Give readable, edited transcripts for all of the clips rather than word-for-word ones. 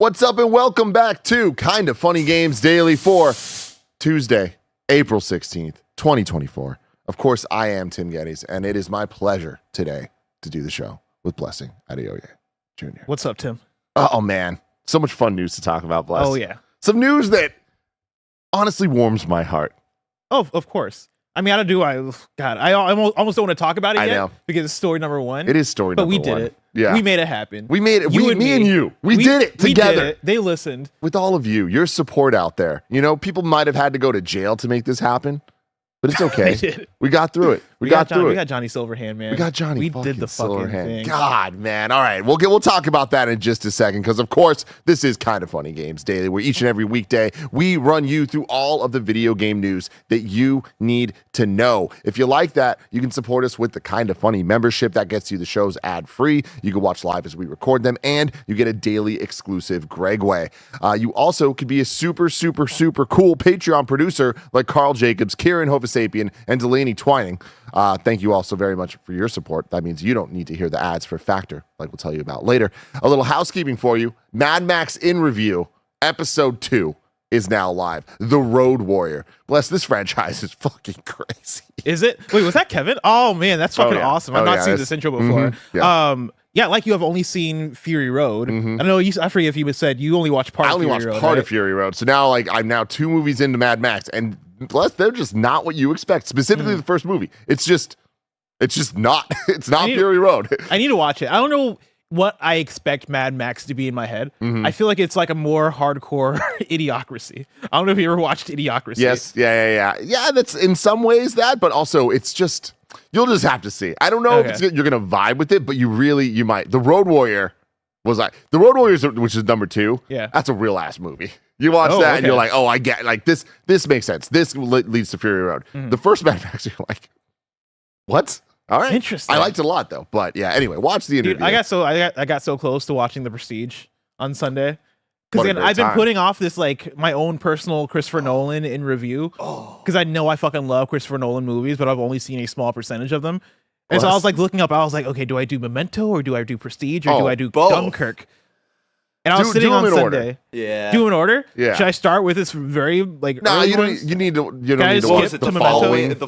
What's up and welcome back to Kinda Funny Games Daily for Tuesday, April 16th, 2024. Of course, I am Tim Geddes, and it is my pleasure today to do the show with Blessing Adeoye Jr. What's up, Tim? Oh, man. So much fun news to talk about, Bless. Oh, yeah. Some news that honestly warms my heart. Oh, of course. I mean, I almost don't want to talk about it I yet know. because it's story number one. It is story but number one. we did it. Yeah. We made it happen. We made it. You and me and you. We did it together. We did it. They listened. With all of you, your support out there. You know, people might have had to go to jail to make this happen, but it's okay. They did. We got through it. We got through it. We got Johnny Silverhand, man. We got Johnny. We did the fucking Silverhand. thing. God, man. All right. We'll talk about that in just a second because, of course, this is Kinda Funny Games Daily, where each and every weekday we run you through all of the video game news that you need to know. If you like that, you can support us with the Kinda Funny membership. That gets you the shows ad-free. You can watch live as we record them, and you get a daily exclusive Gregway. You also could be a super, super, super cool Patreon producer like Carl Jacobs, Kieran Hovasapian, and Delaney Twining. Thank you all so very much for your support. That means you don't need to hear the ads for Factor, like we'll tell you about later. A little housekeeping for you. Mad Max in Review, Episode 2 is now live. The Road Warrior. Bless, this franchise is fucking crazy. Is it? Wait, was that Kevin? Oh, man, that's fucking awesome. I've not seen this intro before. Yeah, like you have only seen Fury Road. I don't know. I forget if you said you only watched part of Fury Road. I only watched part of Fury Road. So now, I'm now 2 movies into Mad Max, and Bless, they're just not what you expect. Specifically, the first movie. It's just not. It's not Fury Road. I need to watch it. I don't know what I expect Mad Max to be in my head. I feel like it's like a more hardcore Idiocracy. I don't know if you ever watched Idiocracy. Yes. Yeah, that's in some ways that, but also it's just, you'll just have to see. I don't know if you're going to vibe with it, but you might. The Road Warrior The Road Warriors, which is number 2. Yeah. That's a real ass movie. You watch that and you're like, oh, I get, like, this makes sense. This leads to Fury Road. The first Mad Max, you're like, what? All right. Interesting. I liked it a lot though. But yeah, anyway, watch the interview. Dude, I got so close to watching The Prestige on Sunday. Because I've been putting off this, like, my own personal Christopher Nolan in review. Because I know I fucking love Christopher Nolan movies, but I've only seen a small percentage of them. And so I was like looking up, I was like, okay, do I do Memento or do I do Prestige or do I do both. Dunkirk? And I was sitting on Sunday. Order. Yeah. Do an order? Yeah. Should I start with this very, like, no, early you don't ones? need to What was it, the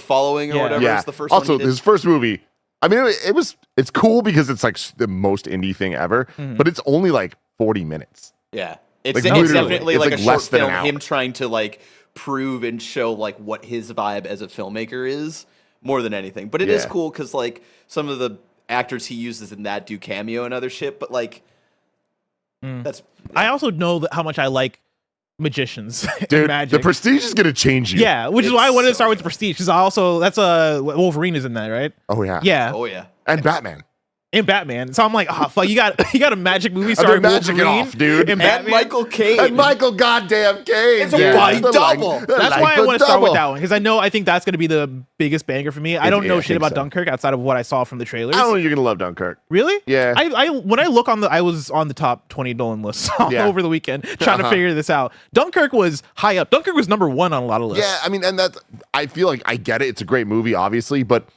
following or whatever is the first also, one. Also, his first movie, I mean, it's cool because it's like the most indie thing ever, but it's only like 40 minutes. Yeah. It's Like, definitely it's like like a short less than an film, hour. him trying to like prove and show like what his vibe as a filmmaker is more than anything. But it is cool because like some of the actors he uses in that do cameo and other shit, but like that's I also know how much I like magicians Dude, and magic. The Prestige is going to change you. Yeah, which is why I wanted to start with The Prestige, because Wolverine is in that, right? Oh, yeah. Yeah. oh yeah. And Batman. And Batman. So I'm like, oh fuck, you got a magic movie starring They're magicking Wolverine off, dude. and And Batman. Michael Caine. And Michael goddamn Caine. It's a body The double. That's why I want to start with that one, because I think that's going to be the biggest banger for me. I don't know I shit think about so. Dunkirk outside of what I saw from the trailers. I don't know if you're going to love Dunkirk. Really? Yeah. When I look I was on the top 20 Nolan lists over the weekend trying to figure this out. Dunkirk was high up. Dunkirk was number 1 on a lot of lists. Yeah, I mean, and I feel like I get it. It's a great movie, obviously, but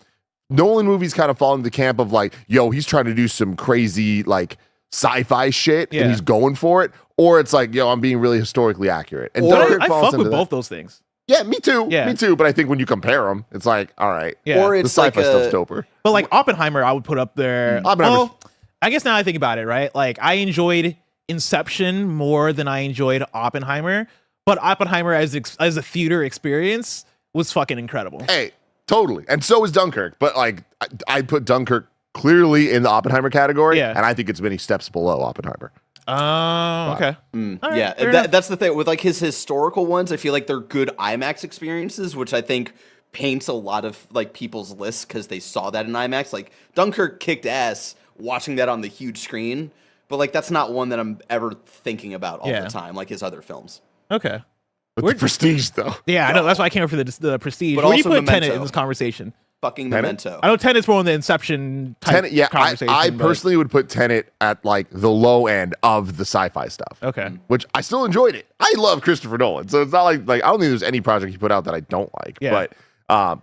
Nolan movies kind of fall into the camp of like, yo, he's trying to do some crazy like sci-fi shit and he's going for it. Or it's like, yo, I'm being really historically accurate. And Dunkirk I falls fuck with into both those things. Yeah, me too. Yeah. Me too. But I think when you compare them, it's like, all right. Yeah. Or The it's sci-fi like stuff's doper. But like Oppenheimer, I would put up there. Well, I guess now I think about it, right? Like I enjoyed Inception more than I enjoyed Oppenheimer, but Oppenheimer as a theater experience was fucking incredible. Hey, totally. And so is Dunkirk. But like, I put Dunkirk clearly in the Oppenheimer category, and I think it's many steps below Oppenheimer. Oh, okay. Right, yeah, that's the thing with like his historical ones. I feel like they're good IMAX experiences, which I think paints a lot of like people's lists because they saw that in IMAX. Like Dunkirk kicked ass watching that on the huge screen, but like that's not one that I'm ever thinking about all the time, like his other films. Okay. But the Prestige, though. Yeah, I know. That's why I came up for the Prestige. But Where do you also put Tenet Memento. in this conversation? Fucking Tenet? Memento. I know Tenet's more on the Inception type conversation. I but- personally would put Tenet at like the low end of the sci-fi stuff. Okay. Which I still enjoyed it. I love Christopher Nolan, so it's not like I don't think there's any project he put out that I don't like. Yeah. But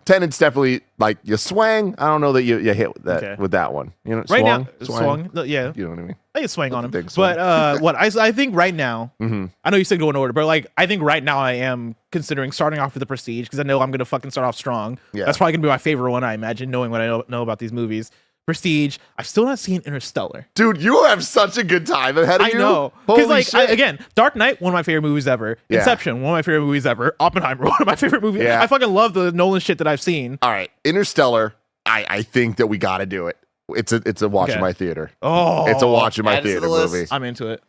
Tenant's definitely like you swang. I don't know that you hit that with that one. You know, right swung, now, swung. Yeah, you know what I mean. I can swing on him. But what I think right now, I know you said go in order, but like I think right now I am considering starting off with the Prestige because I know I'm gonna fucking start off strong. Yeah. That's probably gonna be my favorite one, I imagine, knowing what I know about these movies. Prestige. I've still not seen Interstellar. Dude, you have such a good time ahead of you. I know. Because like again, Dark Knight, one of my favorite movies ever. Inception, one of my favorite movies ever. Oppenheimer, one of my favorite movies. I fucking love the Nolan shit that I've seen. All right, Interstellar. I think that we got to do it. It's a watch in my theater. Oh, it's a watch in my theater movie. I'm into it.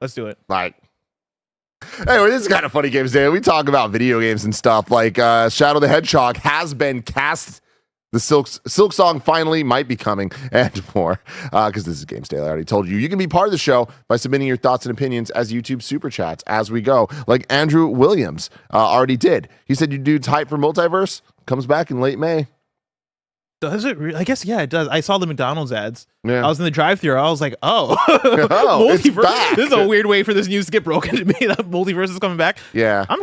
Let's do it. Like, anyway, this is kind of funny games day. We talk about video games and stuff. Like Shadow the Hedgehog has been cast. The Silk Song finally might be coming, and more, because this is Games Day. I already told you. You can be part of the show by submitting your thoughts and opinions as YouTube Super Chats as we go, like Andrew Williams already did. He said, you dudes hype for Multiverse? Comes back in late May. Does it? I guess, yeah, it does. I saw the McDonald's ads. Yeah. I was in the drive-thru. I was like, oh, it's back. This is a weird way for this news to get broken to me. That Multiverse is coming back. Yeah. I'm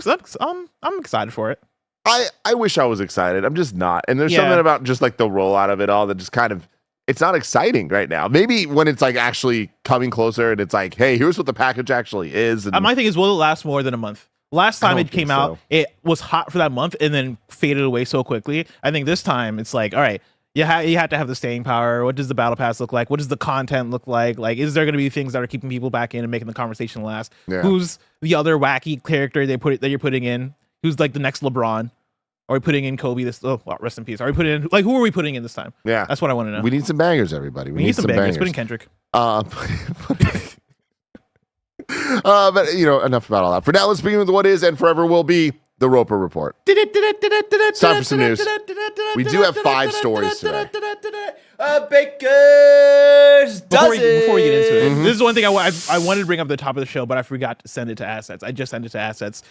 excited for it. I wish I was excited. I'm just not. And there's something about just like the rollout of it all that just kind of, it's not exciting right now. Maybe when it's like actually coming closer and it's like, hey, here's what the package actually is. And my thing is, will it last more than a month? Last time it came out, it was hot for that month and then faded away so quickly. I think this time it's like, all right, you have to have the staying power. What does the battle pass look like? What does the content look like? Like, is there going to be things that are keeping people back in and making the conversation last? Yeah. Who's the other wacky character that you're putting in? Who's like the next LeBron? Are we putting in Kobe this? Oh, well, rest in peace. Are we putting in who are we putting in this time? Yeah, that's what I want to know. We need some bangers, everybody. We need some bangers. Put in Kendrick. But enough about all that. For now, let's begin with what is and forever will be the Roper Report. It's time for some news. We do have 5 stories today. Baker's dozen. Before we get into it, this is one thing I wanted to bring up at the top of the show, but I forgot to send it to assets. I just sent it to assets.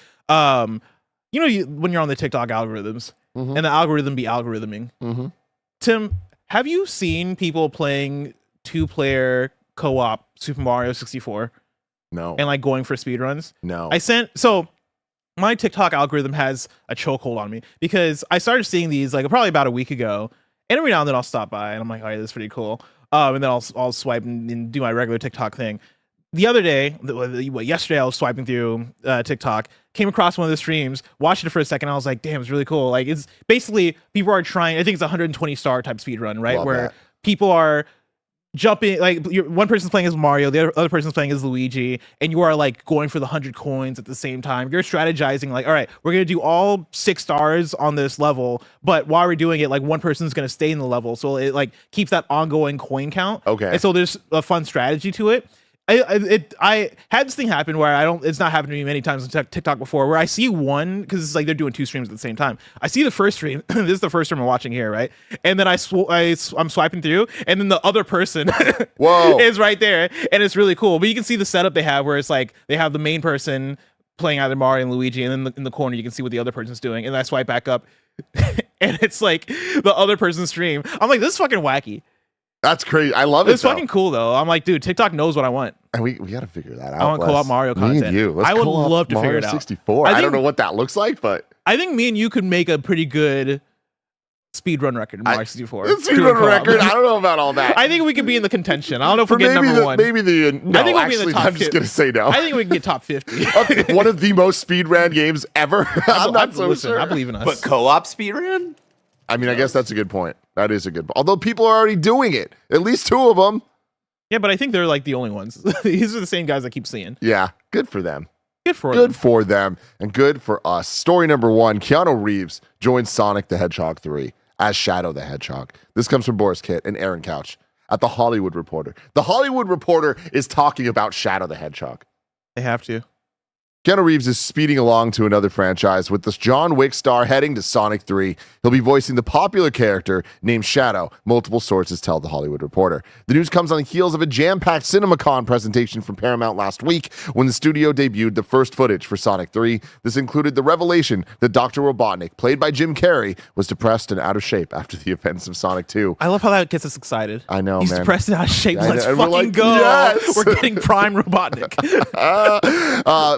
When you're on the TikTok algorithms and the algorithm be algorithming. Tim, have you seen people playing 2-player co-op Super Mario 64? No. And like going for speedruns? No. My TikTok algorithm has a chokehold on me because I started seeing these like probably about a week ago, and every now and then I'll stop by and I'm like, all right, this is pretty cool. And then I'll swipe and do my regular TikTok thing. The other day, yesterday, I was swiping through TikTok, came across one of the streams, watched it for a second. I was like, damn, it's really cool. Like, it's basically people are trying, I think it's a 120 star type speed run, right? Where people are jumping, like one person's playing as Mario, the other person's playing as Luigi, and you are like going for the 100 coins at the same time. You're strategizing like, all right, we're going to do all 6 stars on this level, but while we're doing it, like one person's going to stay in the level. So it like keeps that ongoing coin count. Okay. And so there's a fun strategy to it. I had this thing happen where it's not happened to me many times on TikTok before, where I see one, because it's like they're doing 2 streams at the same time. I see the first stream. This is the first stream I'm watching here, right? And then I'm swiping through, and then the other person is right there, and it's really cool. But you can see the setup they have, where it's like they have the main person playing either Mario and Luigi, and then in the corner you can see what the other person's doing, and I swipe back up, and it's like the other person's stream. I'm like, this is fucking wacky. That's crazy. I love it. It's fucking cool though. I'm like, dude, TikTok knows what I want. And we got to figure that out. I want co-op Mario content. Me and you. I would love to figure it out. 64. I don't know what that looks like, but I think me and you could make a pretty good speedrun record in Mario 64. Speedrun record? I don't know about all that. I think we could be in the contention. I don't know if we'll get number 1. Maybe the no, I think we'll actually, be in the top I'm just going to say no. I think we can get top 50. One of the most speedrun games ever. I'm not so sure. I believe in us. But co-op speedrun? I mean, I guess that's a good point. That is a good point. Although people are already doing it. At least 2 of them. Yeah, but I think they're like the only ones. These are the same guys I keep seeing. Yeah, good for them. Good for them, and good for us. Story number 1, Keanu Reeves joins Sonic the Hedgehog 3 as Shadow the Hedgehog. This comes from Boris Kitt and Aaron Couch at The Hollywood Reporter. The Hollywood Reporter is talking about Shadow the Hedgehog. They have to. Keanu Reeves is speeding along to another franchise with this John Wick star heading to Sonic 3. He'll be voicing the popular character named Shadow, multiple sources tell The Hollywood Reporter. The news comes on the heels of a jam-packed CinemaCon presentation from Paramount last week when the studio debuted the first footage for Sonic 3. This included the revelation that Dr. Robotnik, played by Jim Carrey, was depressed and out of shape after the events of Sonic 2. I love how that gets us excited. I know, He's man. depressed and out of shape. Let's fucking like, go. Yes! We're getting prime Robotnik.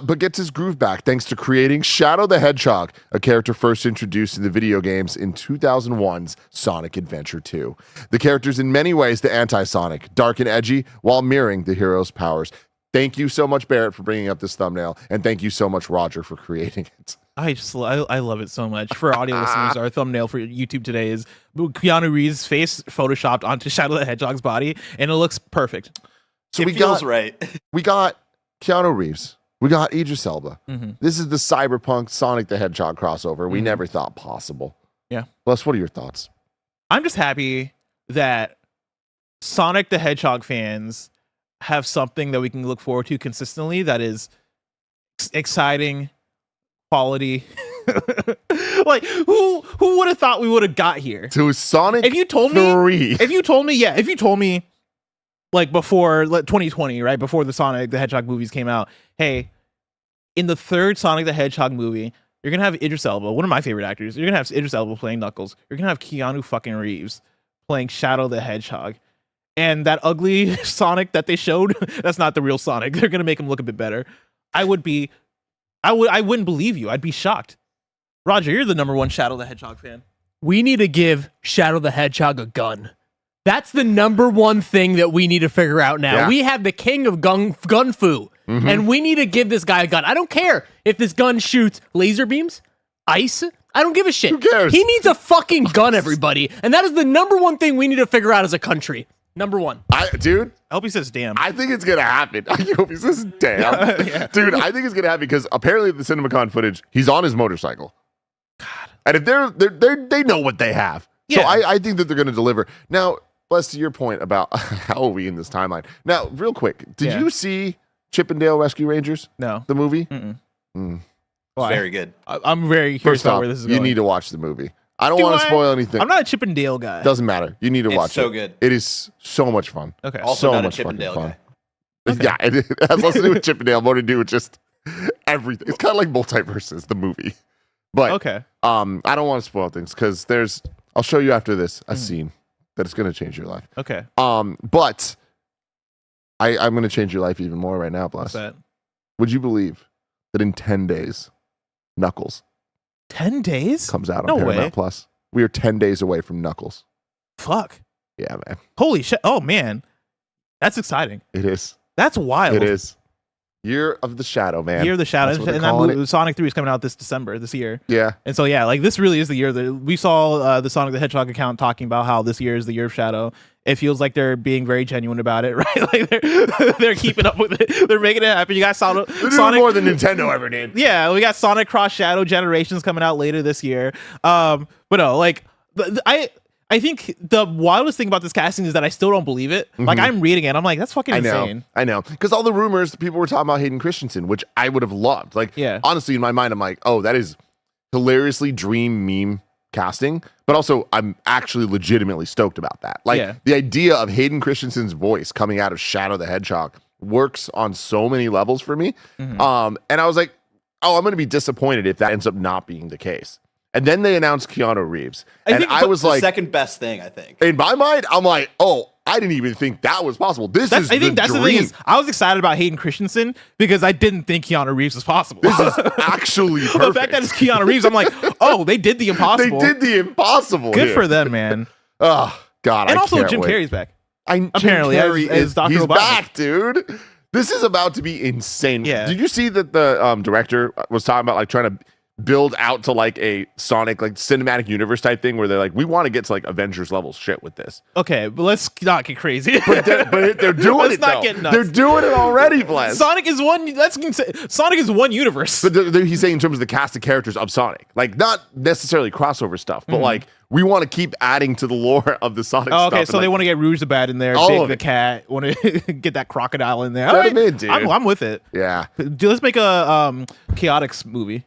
But get gets his groove back thanks to creating Shadow the Hedgehog, a character first introduced in the video games in 2001's Sonic Adventure 2. The character's in many ways the anti-Sonic, dark and edgy, while mirroring the hero's powers. Thank you so much, Barrett, for bringing up this thumbnail, and thank you so much, Roger, for creating it. I love it so much. For audio listeners, our thumbnail for YouTube today is Keanu Reeves' face photoshopped onto Shadow the Hedgehog's body, and it looks perfect. So it feels right. We got Keanu Reeves. We got Idris Elba. Mm-hmm. This is the cyberpunk Sonic the Hedgehog crossover we never thought possible. Yeah. Les, what are your thoughts? I'm just happy that Sonic the Hedgehog fans have something that we can look forward to consistently that is exciting, quality. Like who would have thought we would have got here to Sonic? If you told me like before 2020, right before the Sonic the Hedgehog movies came out, hey, in the third Sonic the Hedgehog movie, you're gonna have Idris Elba, one of my favorite actors. You're gonna have Idris Elba playing Knuckles. You're gonna have Keanu fucking Reeves playing Shadow the Hedgehog. And that ugly Sonic that they showed, that's not the real Sonic. They're gonna make him look a bit better. I wouldn't believe you. I'd be shocked. Roger, you're the number one Shadow the Hedgehog fan. We need to give Shadow the Hedgehog a gun. That's the number one thing that we need to figure out now. Yeah. We have the king of gun fu, and we need to give this guy a gun. I don't care if this gun shoots laser beams, ice. I don't give a shit. Who cares? He needs a fucking gun, everybody. And that is the number one thing we need to figure out as a country. Number one. Dude. I hope he says damn. I think it's going to happen. I hope he says damn. Yeah. Dude, I think it's going to happen because apparently the CinemaCon footage, he's on his motorcycle. God. And if they know what they have. Yeah. So I think that they're going to deliver. Now, Bless, to your point about how are we in this timeline. Now, real quick, did you see Chippendale Rescue Rangers? No. The movie? Well, very good. I'm very curious about where this is going. You need to watch the movie. I don't want to spoil anything. I'm not a Chippendale guy. Doesn't matter. You need to watch it. It's so good. It is so much fun. Okay. Also so not much a Chippendale guy. Okay. Yeah, it has less to do with Chippendale, more to do with just everything. It's kind of like Multiverses, the movie. But okay. I don't want to spoil things because I'll show you after this a scene that is going to change your life. Okay. But I'm going to change your life even more right now, Bless. What's that? Would you believe that in 10 days, Knuckles 10 days? comes out on Paramount Plus? We are 10 days away from Knuckles. Fuck. Yeah, man. Holy shit. Oh, man. That's exciting. It is. That's wild. It is. Year of the Shadow, man. Year of the Shadow. And that movie, Sonic 3 is coming out this year. Yeah. And so, yeah, like this really is the year that we saw the Sonic the Hedgehog account talking about how this year is the year of Shadow. It feels like they're being very genuine about it, right? Like they're keeping up with it. They're making it happen. You guys saw Sonic more than Nintendo ever did. Yeah, we got Sonic Cross Shadow Generations coming out later this year. But no, like I think the wildest thing about this casting is that I still don't believe it. Like I'm reading it, I'm like, that's fucking insane. I know, because all the rumors, people were talking about Hayden Christensen, which I would have loved. Like, honestly, in my mind, I'm like, oh, that is hilariously dream meme casting, but also I'm actually legitimately stoked about that. Like the idea of Hayden Christensen's voice coming out of Shadow the Hedgehog works on so many levels for me. And I was like, oh, I'm going to be disappointed if that ends up not being the case. And then they announced Keanu Reeves. I was like, second best thing, I think. In my mind, I'm like, oh, I didn't even think that was possible. I think that's the thing is, I was excited about Hayden Christensen because I didn't think Keanu Reeves was possible. This is actually perfect. The fact that it's Keanu Reeves, I'm like, oh, they did the impossible. They did the impossible. Good for them, man. Oh, God, and I also can't Jim wait. Carrey's back. Apparently, as Dr. He's Robotnik. back, dude. This is about to be insane. Yeah. Did you see that the director was talking about like trying to build out to like a Sonic like cinematic universe type thing where they're like, we want to get to like Avengers level shit with this. Okay, but let's not get crazy. but they're doing it. Not get nuts. They're doing it already, Bless. Sonic is one universe. But he's saying in terms of the cast of characters of Sonic, like not necessarily crossover stuff, but like we want to keep adding to the lore of the Sonic stuff. Okay, so they want to get Rouge the Bat in there, Big the Cat, want to get that crocodile in there. All right, dude. I'm with it. Yeah. Let's make a Chaotix movie.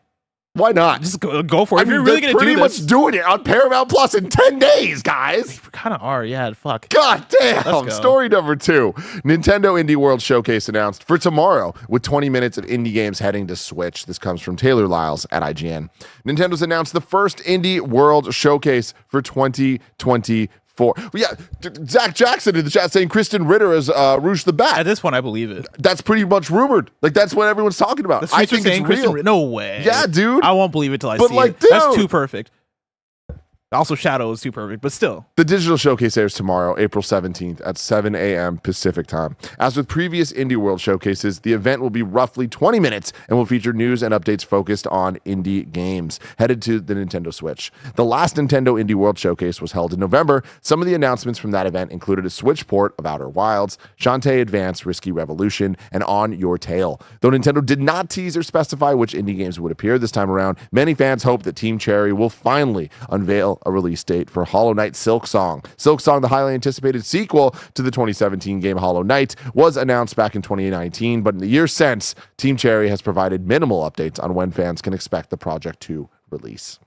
Why not? Just go for it. If you're really going to do this. Pretty much doing it on Paramount Plus in 10 days, guys. We kind of are, yeah. Fuck. God damn. Story number 2. Nintendo Indie World Showcase announced for tomorrow with 20 minutes of indie games heading to Switch. This comes from Taylor Lyles at IGN. Nintendo's announced the first Indie World Showcase for 2024. for. Yeah, Zach Jackson in the chat saying Kristen Ritter as Rouge the Bat. At this point, I believe it. That's pretty much rumored. Like that's what everyone's talking about. I think it's real. No way. Yeah, dude. I won't believe it till I see it. Dude. That's too perfect. Also, Shadow is too perfect, but still. The digital showcase airs tomorrow, April 17th at 7 a.m. Pacific time. As with previous Indie World showcases, the event will be roughly 20 minutes and will feature news and updates focused on indie games headed to the Nintendo Switch. The last Nintendo Indie World showcase was held in November. Some of the announcements from that event included a Switch port of Outer Wilds, Shantae Advance Risky Revolution, and On Your Tail. Though Nintendo did not tease or specify which indie games would appear this time around, many fans hope that Team Cherry will finally unveil a release date for Hollow Knight Silksong. Silksong, the highly anticipated sequel to the 2017 game Hollow Knight, was announced back in 2019, but in the years since, Team Cherry has provided minimal updates on when fans can expect the project to release.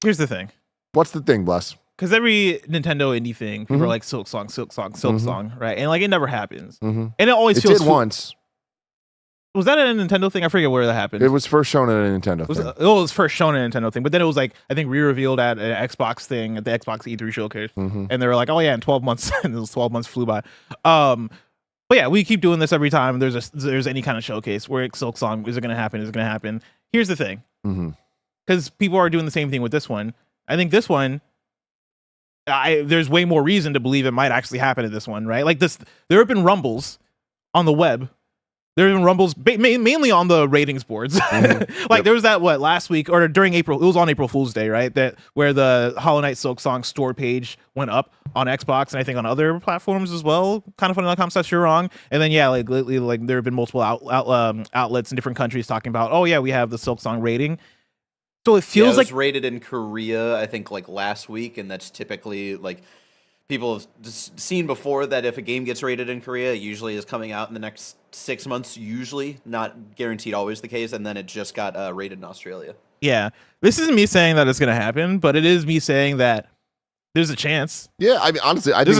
Here's the thing. What's the thing, Bless? Because every Nintendo indie thing, people are like Silksong, right? And like it never happens. And it always feels... It did once. Was that a Nintendo thing? I forget where that happened. It was first shown at a Nintendo thing. It was first shown at a Nintendo thing, but then it was like, I think, re-revealed at an Xbox thing, at the Xbox E3 showcase. And they were like, oh yeah, in 12 months, and those 12 months flew by. But yeah, we keep doing this every time there's any kind of showcase where Silksong, is it going to happen? Is it going to happen? Here's the thing. Because people are doing the same thing with this one. I think this one, there's way more reason to believe it might actually happen at this one, right? Like this, there have been rumbles on the web. There have been rumbles mainly on the ratings boards. There was that last week or during April. It was on April Fool's Day, right? That where the Hollow Knight Silksong store page went up on Xbox and I think on other platforms as well. Kindoffunny.com says you're wrong. And then like lately, like there have been multiple outlets in different countries talking about, oh yeah, we have the Silksong rating. So it feels like it was rated in Korea, I think like last week, and that's typically like. People have seen before that if a game gets rated in Korea, it usually is coming out in the next 6 months, usually, not guaranteed always the case, and then it just got rated in Australia. Yeah. This isn't me saying that it's going to happen, but it is me saying that there's a chance. Yeah, I mean, honestly, I think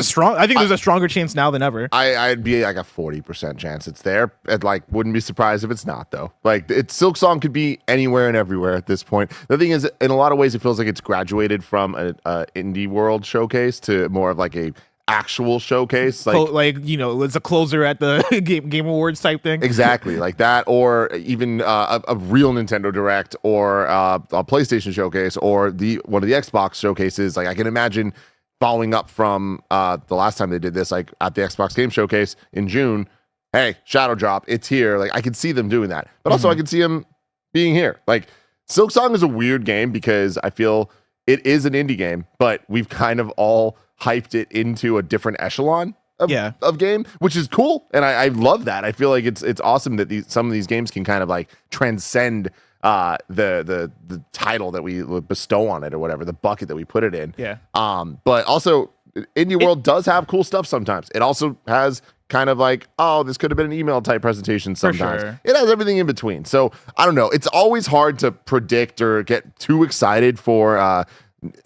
there's a stronger chance now than ever. I'd be like a 40% chance it's there. I'd wouldn't be surprised if it's not though. Like Silksong could be anywhere and everywhere at this point. The thing is, in a lot of ways, it feels like it's graduated from an indie world showcase to more of like a actual showcase, it's a closer at the game awards type thing. Exactly, like that, or even a real Nintendo Direct, or a PlayStation showcase, or one of the Xbox showcases. Like I can imagine following up from the last time they did this, like at the Xbox Game Showcase in June. Hey, Shadow Drop, it's here. Like I could see them doing that, but also I could see them being here. Like Silksong is a weird game because I feel it is an indie game, but we've kind of all hyped it into a different echelon of game, which is cool, and I love that. I feel like it's awesome that some of these games can kind of like transcend the title that we bestow on it or whatever, the bucket that we put it in. Yeah. But also, Indie World does have cool stuff sometimes. It also has kind of like, oh, this could have been an email type presentation sometimes. Sure. It has everything in between. So I don't know. It's always hard to predict or get too excited for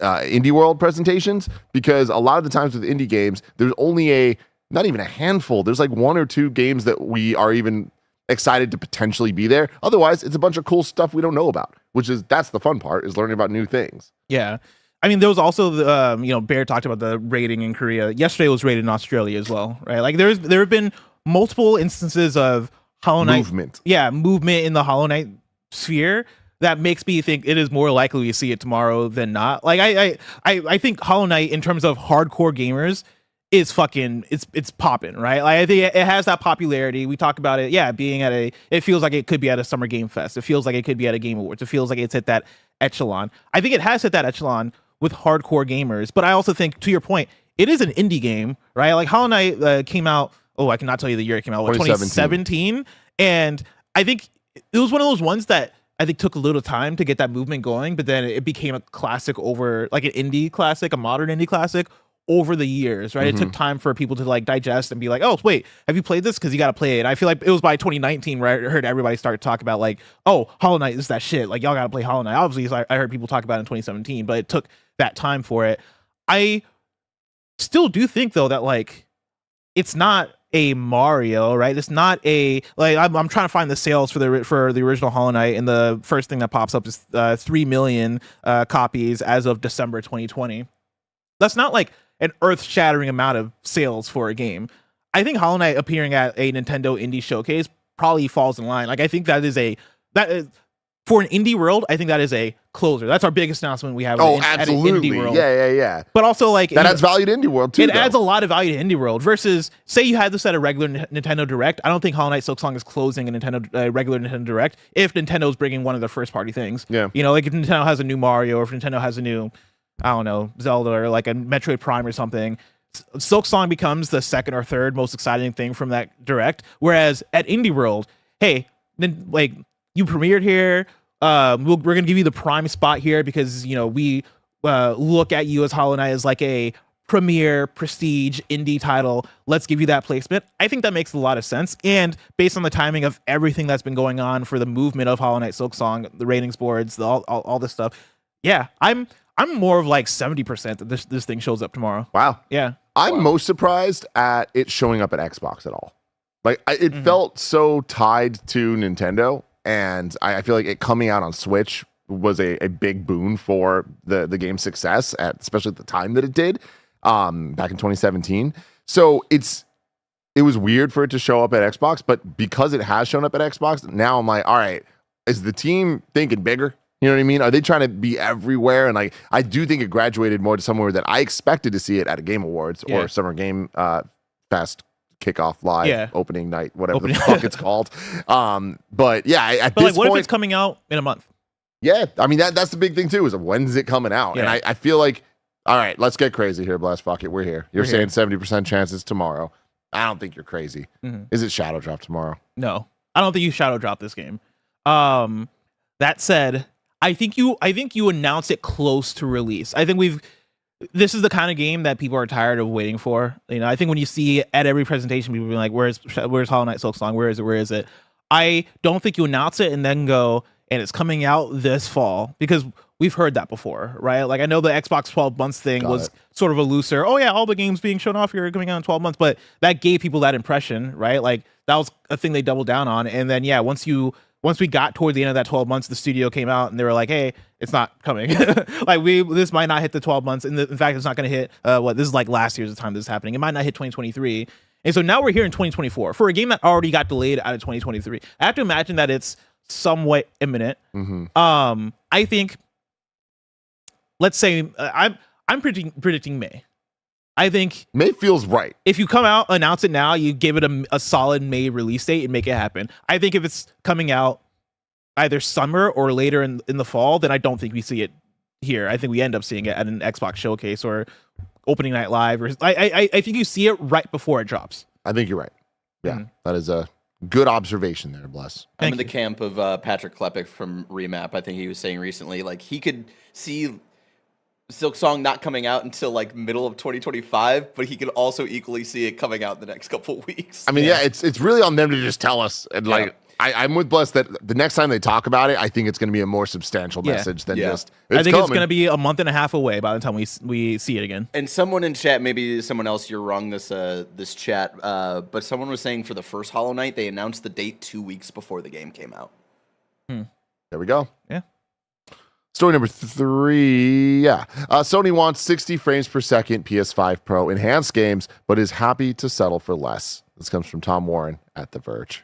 indie world presentations, because a lot of the times with indie games there's only not even a handful, there's like one or two games that we are even excited to potentially be there. Otherwise it's a bunch of cool stuff we don't know about, that's the fun part, is learning about new things. Yeah, I mean there was also the Bear talked about the rating in Korea. Yesterday it was rated in Australia as well, right? Like there have been multiple instances of Hollow Knight movement in the Hollow Knight sphere that makes me think it is more likely we see it tomorrow than not. Like I think Hollow Knight in terms of hardcore gamers is it's popping, right? Like I think it has that popularity. We talk about it, being it feels like it could be at a Summer Game Fest. It feels like it could be at a Game Awards. It feels like it's hit that echelon. I think it has hit that echelon with hardcore gamers, but I also think, to your point, it is an indie game, right? Like Hollow Knight came out, I cannot tell you the year it came out, 2017. And I think it was one of those ones that I think took a little time to get that movement going, but then it became a classic over, like an indie classic, a modern indie classic over the years, right? It took time for people to like digest and be like, oh, wait, have you played this? Because you got to play it. And I feel like it was by 2019 where I heard everybody start to talk about like, oh, Hollow Knight is that shit. Like y'all got to play Hollow Knight. Obviously, I heard people talk about it in 2017, but it took that time for it. I still do think though that like, it's not a Mario, right? It's not a like I'm trying to find the sales for the original Hollow Knight, and the first thing that pops up is 3 million copies as of December 2020. That's not like an earth-shattering amount of sales for a game. I think Hollow Knight appearing at a Nintendo Indie Showcase probably falls in line. Like, I think that is for an indie world, I think that is a closer. That's our biggest announcement we have at an indie world. Yeah. But also, like, that adds value to indie world too. It adds a lot of value to indie world versus, say you had this at a regular Nintendo Direct. I don't think Hollow Knight Silksong is closing a regular Nintendo Direct if Nintendo's bringing one of their first party things. Yeah. You know, like if Nintendo has a new Mario or if Nintendo has a new, I don't know, Zelda or like a Metroid Prime or something, Silksong becomes the second or third most exciting thing from that Direct. Whereas at indie world, hey, then like you premiered here. We're gonna give you the prime spot here because you know we look at you as Hollow Knight as like a premier prestige indie title. Let's give you that placement. I think that makes a lot of sense. And based on the timing of everything that's been going on for the movement of Hollow Knight Silksong, the ratings boards, all this stuff. Yeah, I'm more of like 70% that this thing shows up tomorrow. Wow. Yeah. I'm most surprised at it showing up at Xbox at all. Like it felt so tied to Nintendo. And I feel like it coming out on Switch was a big boon for the game's success, especially at the time that it did, back in 2017. So it was weird for it to show up at Xbox, but because it has shown up at Xbox, now I'm like, all right, is the team thinking bigger? You know what I mean? Are they trying to be everywhere? And like, I do think it graduated more to somewhere that I expected to see it at a Game Awards or Summer Game Fest Kickoff Live opening night, whatever the fuck it's called. But yeah, at this what point, if it's coming out in a month? Yeah, I mean that's the big thing too, is when's it coming out? Yeah. And I feel like, all right, let's get crazy here, Blast. Fuck it, we're here. You're saying 70% chances tomorrow. I don't think you're crazy. Is it Shadow Drop tomorrow? No, I don't think you Shadow Drop this game. That said, I think you announce it close to release. I think this is the kind of game that people are tired of waiting for. You know, I think when you see at every presentation, people be like, where's Hollow Knight Silksong? Where is it? I don't think you announce it and then go, and it's coming out this fall, because we've heard that before, right? Like, I know the Xbox 12 months thing was sort of a looser, oh yeah, all the games being shown off here are coming out in 12 months, but that gave people that impression, right? Like, that was a thing they doubled down on. And then, yeah, once we got toward the end of that 12 months, the studio came out and they were like, hey, it's not coming. Like, this might not hit the 12 months. And in fact, it's not going to hit, this is like last year's the time this is happening. It might not hit 2023. And so now we're here in 2024 for a game that already got delayed out of 2023. I have to imagine that it's somewhat imminent. I think, let's say, I'm predicting May. I think May feels right. If you come out, announce it now, you give it a solid May release date and make it happen. I think if it's coming out either summer or later in the fall, then I don't think we see it here. I think we end up seeing it at an Xbox showcase or opening night live. Or I think you see it right before it drops. I think you're right. Yeah, that is a good observation there, Bless. I'm in the camp of Patrick Klepek from Remap. I think he was saying recently, like, he could see Silksong not coming out until like middle of 2025, but he could also equally see it coming out in the next couple of weeks. I mean, it's really on them to just tell us. And like, I'm with Bless that the next time they talk about it, I think it's going to be a more substantial message than just. I think it's going to be a month and a half away by the time we see it again. And someone in chat, maybe someone else, you're wrong this chat, but someone was saying for the first Hollow Knight, they announced the date 2 weeks before the game came out. There we go. Yeah. Story number 3. Yeah. Sony wants 60 frames per second PS5 Pro Enhanced games, but is happy to settle for less. This comes from Tom Warren at The Verge.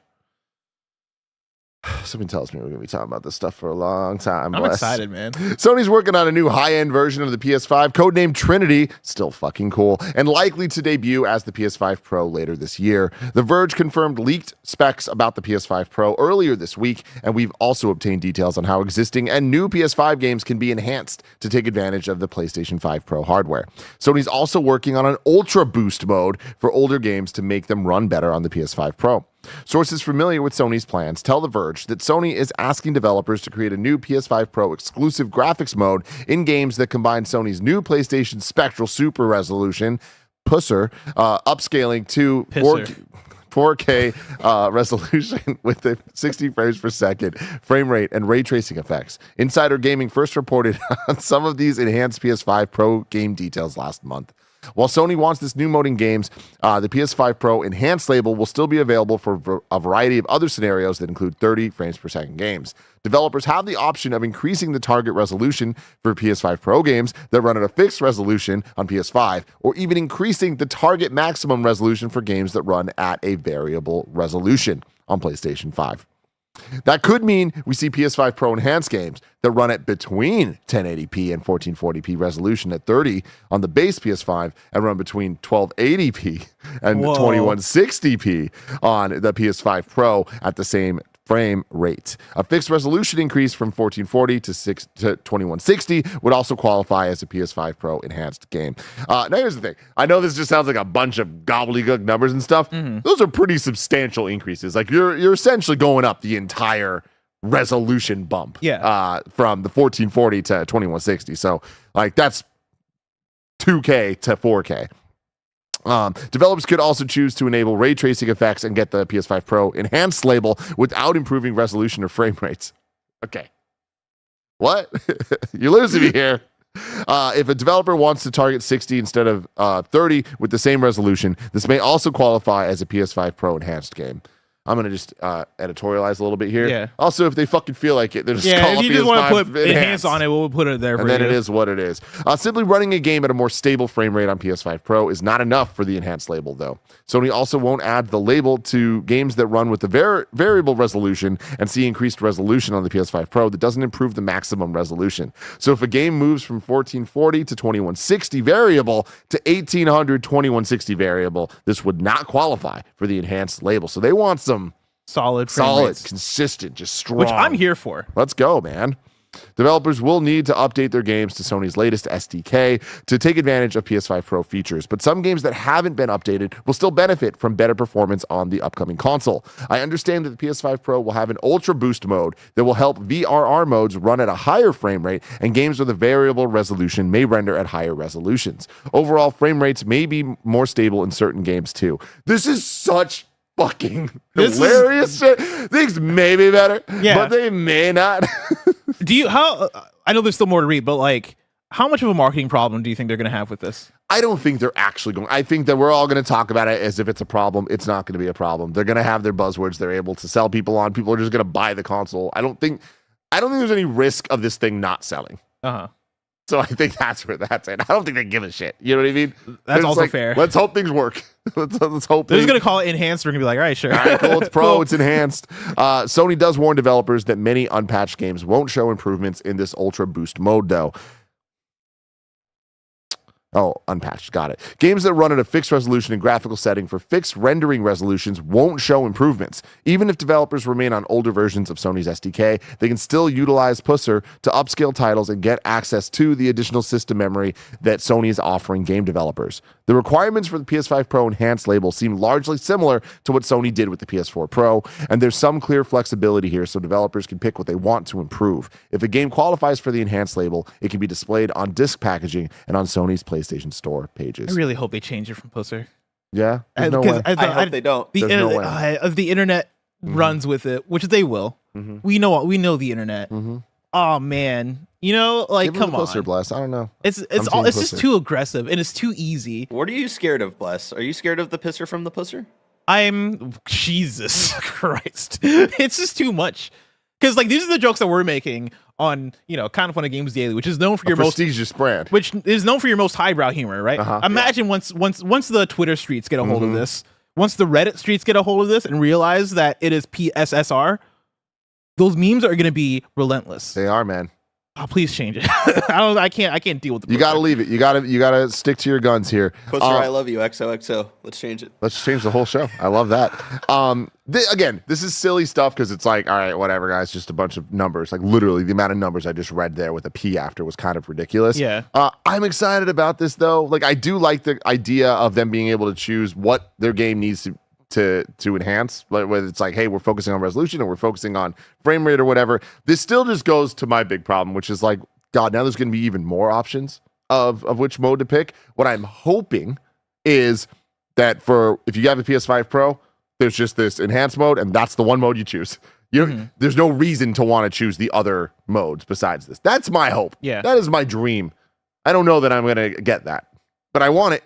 Something tells me we're going to be talking about this stuff for a long time. I'm excited, man. Sony's working on a new high-end version of the PS5, codenamed Trinity, still fucking cool, and likely to debut as the PS5 Pro later this year. The Verge confirmed leaked specs about the PS5 Pro earlier this week, and we've also obtained details on how existing and new PS5 games can be enhanced to take advantage of the PlayStation 5 Pro hardware. Sony's also working on an Ultra Boost mode for older games to make them run better on the PS5 Pro. Sources familiar with Sony's plans tell The Verge that Sony is asking developers to create a new PS5 Pro exclusive graphics mode in games that combine Sony's new PlayStation Spectral Super Resolution, PUSR, upscaling to 4K resolution with the 60 frames per second frame rate and ray tracing effects. Insider Gaming first reported on some of these enhanced PS5 Pro game details last month. While Sony wants this new mode in games, the PS5 Pro Enhanced label will still be available for a variety of other scenarios that include 30 frames per second games. Developers have the option of increasing the target resolution for PS5 Pro games that run at a fixed resolution on PS5, or even increasing the target maximum resolution for games that run at a variable resolution on PlayStation 5. That could mean we see PS5 Pro Enhanced games that run at between 1080p and 1440p resolution at 30 on the base PS5 and run between 1280p and 2160p on the PS5 Pro at the same frame rate. A fixed resolution increase from 1440 to 2160 would also qualify as a PS5 Pro Enhanced game. Now here's the thing. I know this just sounds like a bunch of gobbledygook numbers and stuff. Those are pretty substantial increases. Like you're essentially going up the entire resolution bump. From the 1440 to 2160. So like that's 2K to 4K. Developers could also choose to enable ray tracing effects and get the PS5 Pro Enhanced label without improving resolution or frame rates. Okay. What? You're losing me here. If a developer wants to target 60 instead of 30 with the same resolution, this may also qualify as a PS5 Pro Enhanced game. I'm going to just editorialize a little bit here. Yeah. Also, if they fucking feel like it, they're just call if it you just want to PS5 put Enhanced on it, we'll put it there for and you. then it is what it is. Simply running a game at a more stable frame rate on PS5 Pro is not enough for the Enhanced label, though. Sony also won't add the label to games that run with the variable resolution and see increased resolution on the PS5 Pro that doesn't improve the maximum resolution. So if a game moves from 1440 to 2160 variable to 1800 2160 variable, this would not qualify for the Enhanced label. So they want some solid frame rates. Consistent, just strong. Which I'm here for. Let's go, man. Developers will need to update their games to Sony's latest SDK to take advantage of PS5 Pro features, but some games that haven't been updated will still benefit from better performance on the upcoming console. I understand that the PS5 Pro will have an Ultra Boost mode that will help VRR modes run at a higher frame rate, and games with a variable resolution may render at higher resolutions. Overall, frame rates may be more stable in certain games too. This is such fucking hilarious shit. Things may be better, but they may not. I know there's still more to read, but like, how much of a marketing problem do you think they're going to have with this? I don't think they're actually going. I think that we're all going to talk about it as if it's a problem. It's not going to be a problem. They're going to have their buzzwords they're able to sell people on. People are just going to buy the console. I don't think there's any risk of this thing not selling. So I think that's where that's at. I don't think they give a shit. You know what I mean? That's also fair. Let's hope things work. let's hope. They're just going to call it Enhanced. We're going to be like, all right, sure. All right, cool. It's Pro. It's Enhanced. Sony does warn developers that many unpatched games won't show improvements in this Ultra Boost mode, though. Oh, unpatched. Got it. Games that run at a fixed resolution and graphical setting for fixed rendering resolutions won't show improvements. Even if developers remain on older versions of Sony's SDK, they can still utilize Pusser to upscale titles and get access to the additional system memory that Sony is offering game developers. The requirements for the PS5 Pro Enhanced label seem largely similar to what Sony did with the PS4 Pro, and there's some clear flexibility here so developers can pick what they want to improve. If a game qualifies for the Enhanced label, it can be displayed on disc packaging and on Sony's PlayStation Store pages. I really hope they change it from Pusser. Yeah? There's no way. I hope they don't. The internet runs with it, which they will. We know the internet. Oh man, like come on. Pusser, Bless. I don't know. It's just too aggressive and it's too easy. What are you scared of, Bless? Are you scared of the pisser from the Pusser? I'm Jesus Christ. It's just too much. Because like these are the jokes that we're making on Kind of Funny Games Daily, which is known for your prestigious brand, which is known for your most highbrow humor, right? Imagine once the Twitter streets get a hold of this, once the Reddit streets get a hold of this and realize that it is PSSR, those memes are going to be relentless. They are, man. Oh, please change it. I can't deal with the. You got to leave it. You got to stick to your guns here. Pusser, I love you. XOXO. Let's change it. Let's change the whole show. I love that. Again, this is silly stuff because it's like, all right, whatever, guys. Just a bunch of numbers. Like literally, the amount of numbers I just read there with a P after was kind of ridiculous. Yeah. I'm excited about this though. Like I do like the idea of them being able to choose what their game needs to enhance, whether it's like, hey, we're focusing on resolution or we're focusing on frame rate or whatever. This still just goes to my big problem, which is like, God, now there's going to be even more options of which mode to pick. What I'm hoping is that if you have a PS5 Pro, there's just this enhanced mode, and that's the one mode you choose. There's no reason to want to choose the other modes besides this. That's my hope. Yeah. That is my dream. I don't know that I'm going to get that, but I want it.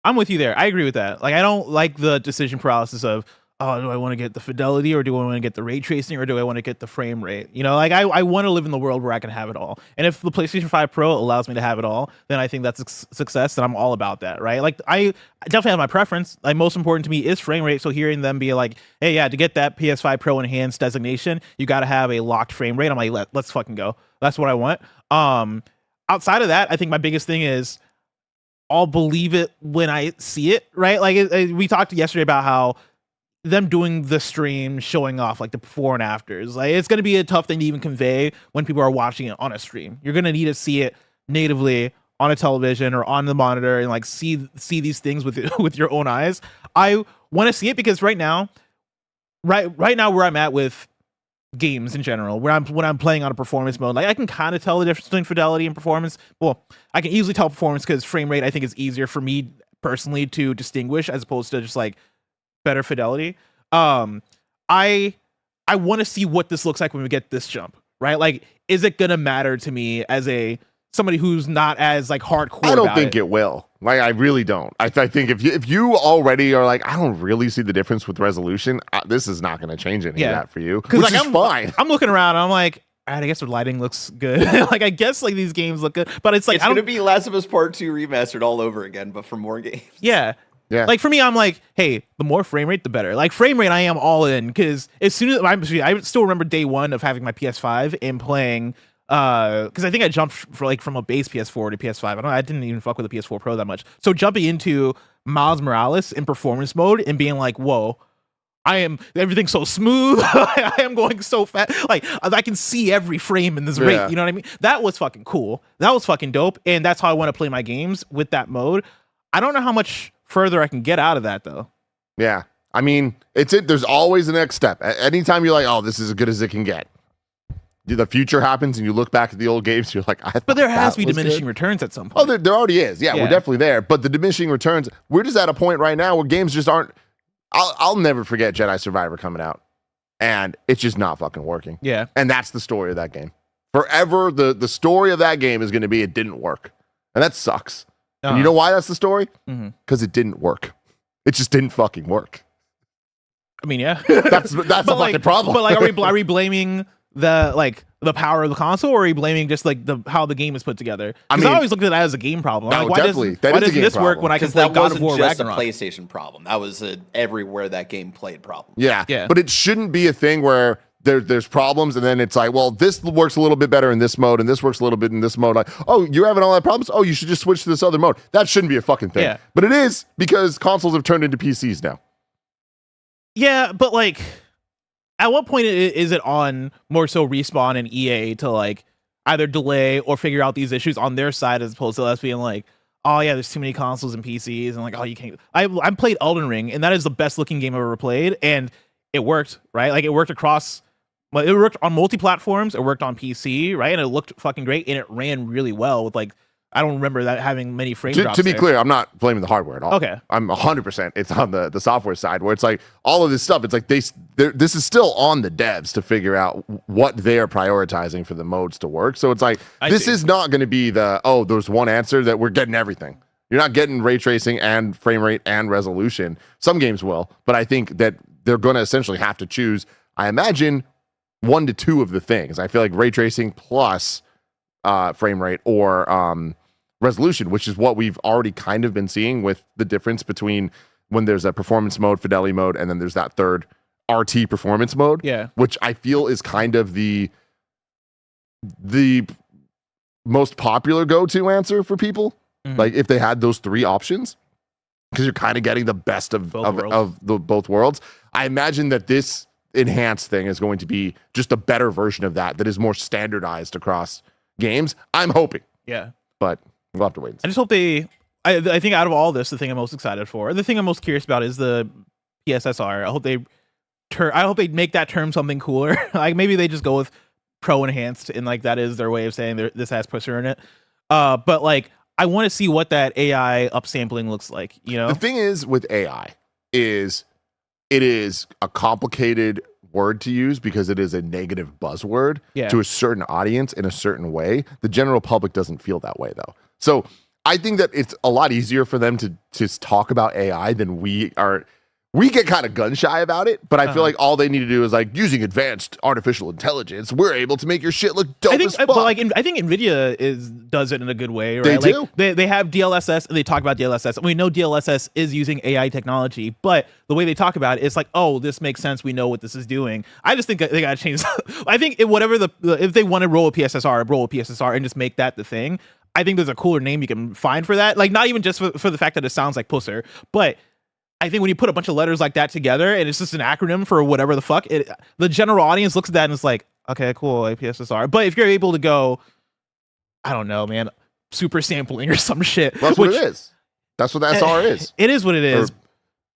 I'm with you there. I agree with that. Like, I don't like the decision paralysis of, oh, do I want to get the fidelity, or do I want to get the ray tracing, or do I want to get the frame rate? You know, like I want to live in the world where I can have it all. And if the PlayStation 5 Pro allows me to have it all, then I think that's a success, and I'm all about that, right? Like, I definitely have my preference. Like, most important to me is frame rate. So hearing them be like, hey, yeah, to get that PS5 Pro Enhanced designation, you got to have a locked frame rate. I'm like, let's fucking go. That's what I want. Outside of that, I think my biggest thing is, I'll believe it when I see it, right? Like, we talked yesterday about how them doing the stream, showing off like the before and afters, like, it's going to be a tough thing to even convey when people are watching it on a stream. You're going to need to see it natively on a television or on the monitor, and like see these things with your own eyes. I want to see it because right now where I'm at with games in general, when I'm playing on a performance mode, like, I can kind of tell the difference between fidelity and performance. Well, I can easily tell performance because frame rate, I think, is easier for me personally to distinguish as opposed to just like better fidelity. I want to see what this looks like when we get this jump, right? Like, is it gonna matter to me as somebody who's not as like hardcore? I don't think it will. Like, I really don't. I think if you already are like, I don't really see the difference with resolution, this is not going to change any of that for you, which like, is fine. I'm looking around and I'm like, all right, I guess the lighting looks good. Like, I guess like these games look good, but it's like, it's going to be Last of Us Part 2 remastered all over again, but for more games. Yeah. Yeah. Like, for me, I'm like, hey, the more frame rate, the better. Like, frame rate, I am all in, because as soon as I still remember day one of having my PS5 and playing, because I think I jumped from a base PS4 to PS5. I didn't even fuck with the PS4 Pro that much. So jumping into Miles Morales in performance mode and being like, whoa, everything's so smooth. I am going so fast. Like, I can see every frame in this rate. You know what I mean? That was fucking cool. That was fucking dope. And that's how I want to play my games, with that mode. I don't know how much further I can get out of that, though. Yeah. I mean, there's always the next step. Anytime you're like, oh, this is as good as it can get, the future happens and you look back at the old games, you're like, but there has to be diminishing returns at some point. Oh, there already is. Yeah, we're definitely there. But the diminishing returns, we're just at a point right now where games just aren't. I'll never forget Jedi Survivor coming out, and it's just not fucking working. Yeah. And that's the story of that game. Forever, the story of that game is going to be it didn't work. And that sucks. And you know why that's the story? Because it didn't work. It just didn't fucking work. I mean, yeah. That's the fucking problem. But like, are we blaming the power of the console, or are you blaming just like how the game is put together? Because I always looked at that as a game problem. No, like, definitely. Why doesn't this work when I can play God of War Ragnarok? That wasn't just a PlayStation problem. That was everywhere that game played problem. Yeah. But it shouldn't be a thing where there's problems and then it's like, well, this works a little bit better in this mode and this works a little bit in this mode. Like, oh, you're having all that problems? Oh, you should just switch to this other mode. That shouldn't be a fucking thing. Yeah. But it is, because consoles have turned into PCs now. Yeah, but like, at what point is it on more so Respawn and EA to like either delay or figure out these issues on their side, as opposed to us being like, oh yeah, there's too many consoles and PCs, and like, oh, you can't. I played Elden Ring, and that is the best looking game I've ever played, and it worked, right? Like, it worked across. Well, it worked on multi-platforms. It worked on PC, right? And it looked fucking great, and it ran really well with like, I don't remember that having many frame drops. To be clear, I'm not blaming the hardware at all. Okay. I'm 100%. It's on the software side, where it's like all of this stuff. It's like this is still on the devs to figure out what they're prioritizing for the modes to work. So it's like, this is not going to be there's one answer that we're getting everything. You're not getting ray tracing and frame rate and resolution. Some games will, but I think that they're going to essentially have to choose, I imagine, 1 to 2 of the things. I feel like ray tracing plus frame rate or resolution, which is what we've already kind of been seeing with the difference between when there's a performance mode, fidelity mode, and then there's that third RT performance mode. Yeah. Which I feel is kind of the most popular go-to answer for people. Like, if they had those 3 options, because you're kind of getting the best of both worlds. I imagine that this enhanced thing is going to be just a better version of that is more standardized across games. I'm hoping. Yeah. But we'll have to wait and see. I just hope I think out of all this, the thing I'm most excited for, the thing I'm most curious about is the PSSR. I hope they make that term something cooler. Like, maybe they just go with Pro Enhanced, and like, that is their way of saying this has pusher in it. But like, I want to see what that AI upsampling looks like, you know? The thing is with AI is it is a complicated word to use because it is a negative buzzword to a certain audience in a certain way. The general public doesn't feel that way, though. So I think that it's a lot easier for them to just talk about AI than we are. We get kind of gun shy about it, but I feel like all they need to do is like using advanced artificial intelligence. We're able to make your shit look dope as fuck. But like, I think Nvidia does it in a good way, right? They do. They have DLSS, and they talk about DLSS. We know DLSS is using AI technology, but the way they talk about it, it's like, oh, this makes sense. We know what this is doing. I just think they got to change. I think if they want to roll a PSSR, and just make that the thing. I think there's a cooler name you can find for that. Like, not even just for the fact that it sounds like Pusser, but I think when you put a bunch of letters like that together and it's just an acronym for whatever the fuck, the general audience looks at that and it's like, okay, cool, APSSR. But if you're able to go, I don't know, man, super sampling or some shit. Well, that's what it is. That's what the SR is. It is what it is.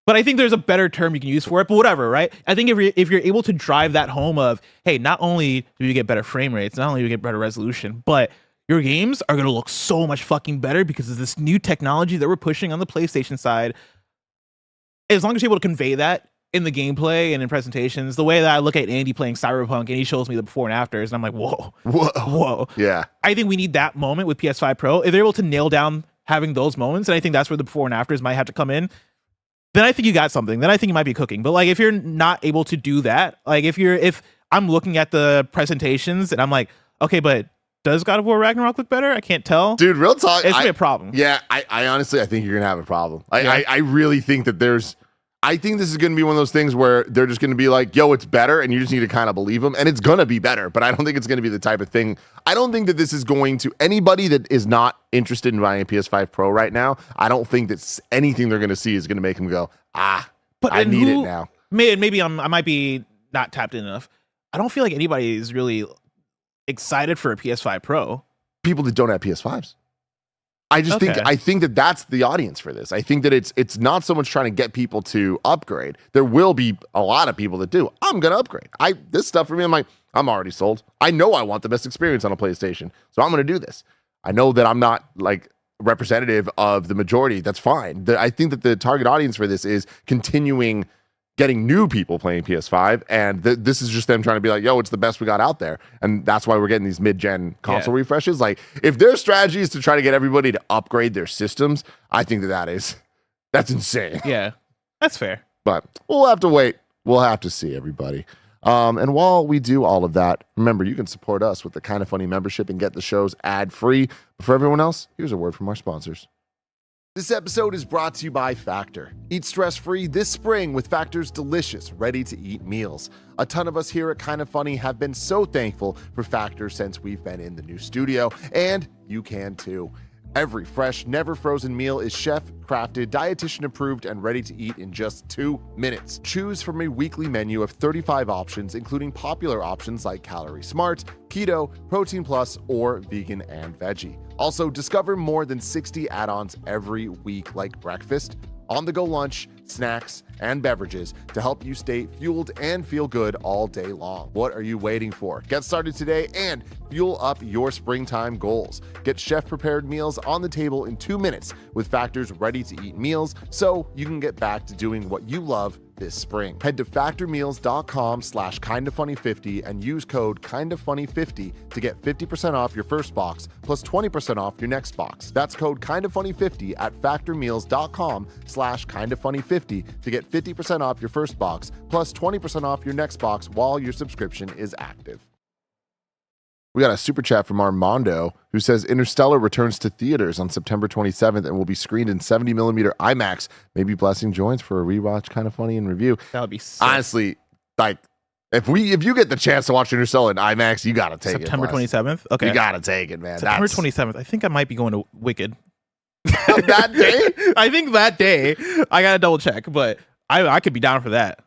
But I think there's a better term you can use for it, but whatever, right? I think if you're able to drive that home of, hey, not only do you get better frame rates, not only do you get better resolution, but your games are going to look so much fucking better because of this new technology that we're pushing on the PlayStation side. As long as you're able to convey that in the gameplay and in presentations, the way that I look at Andy playing Cyberpunk and he shows me the before and afters, and I'm like, whoa. Yeah. I think we need that moment with PS5 Pro. If they're able to nail down having those moments, and I think that's where the before and afters might have to come in, then I think you got something. Then I think you might be cooking. But like, if you're not able to do that, like if I'm looking at the presentations and I'm like, okay, but does God of War Ragnarok look better? I can't tell. Dude, real talk. It's gonna be a problem. Yeah, I honestly, I think you're gonna have a problem. I really think that I think this is gonna be one of those things where they're just gonna be like, yo, it's better, and you just need to kind of believe them, and it's gonna be better. But I don't think it's gonna be the type of thing. I don't think that this is going to anybody that is not interested in buying a PS5 Pro right now. I don't think that anything they're gonna see is gonna make them go, but I need it now. Maybe I might be not tapped in enough. I don't feel like anybody is really excited for a PS5 Pro. People that don't have PS5s. I think that that's the audience for this. I think that it's not so much trying to get people to upgrade. There will be a lot of people that do. I'm gonna upgrade. This stuff for me, I'm like, I'm already sold. I know I want the best experience on a PlayStation, so I'm gonna do this. I know that I'm not like representative of the majority. That's fine. I think that the target audience for this is continuing getting new people playing PS5, and this is just them trying to be like, yo, it's the best we got out there, and that's why we're getting these mid-gen console refreshes. Like, if their strategy is to try to get everybody to upgrade their systems, I think that's insane. Yeah, that's fair. But we'll have to wait. We'll have to see, everybody. And while we do all of that, remember, you can support us with the Kinda Funny membership and get the shows ad-free. But for everyone else, here's a word from our sponsors. This episode is brought to you by Factor. Eat stress-free this spring with Factor's delicious, ready-to-eat meals. A ton of us here at Kinda Funny have been so thankful for Factor since we've been in the new studio, and you can too. Every fresh, never frozen meal is chef-crafted, dietitian-approved, and ready to eat in just 2 minutes. Choose from a weekly menu of 35 options, including popular options like Calorie Smart, Keto, Protein Plus, or Vegan and Veggie. Also, discover more than 60 add-ons every week, like breakfast, on-the-go lunch, snacks, and beverages to help you stay fueled and feel good all day long. What are you waiting for? Get started today and fuel up your springtime goals. Get chef-prepared meals on the table in 2 minutes with Factor's ready-to-eat meals so you can get back to doing what you love this spring. Head to factormeals.com/kindafunny50 and use code kindafunny50 to get 50% off your first box plus 20% off your next box. That's code kindafunny50 at factormeals.com/kindafunny50 to get 50% off your first box plus 20% off your next box while your subscription is active. We got a super chat from Armando who says Interstellar returns to theaters on September 27th and will be screened in 70mm IMAX. Maybe Blessing joins for a rewatch, Kinda Funny, and review. That would be sick. Honestly, like, if you get the chance to watch Interstellar in IMAX, you gotta take September 27th? Okay. You gotta take it, man. September 27th. I think I might be going to Wicked. That day? I think that day. I gotta double check, but I could be down for that.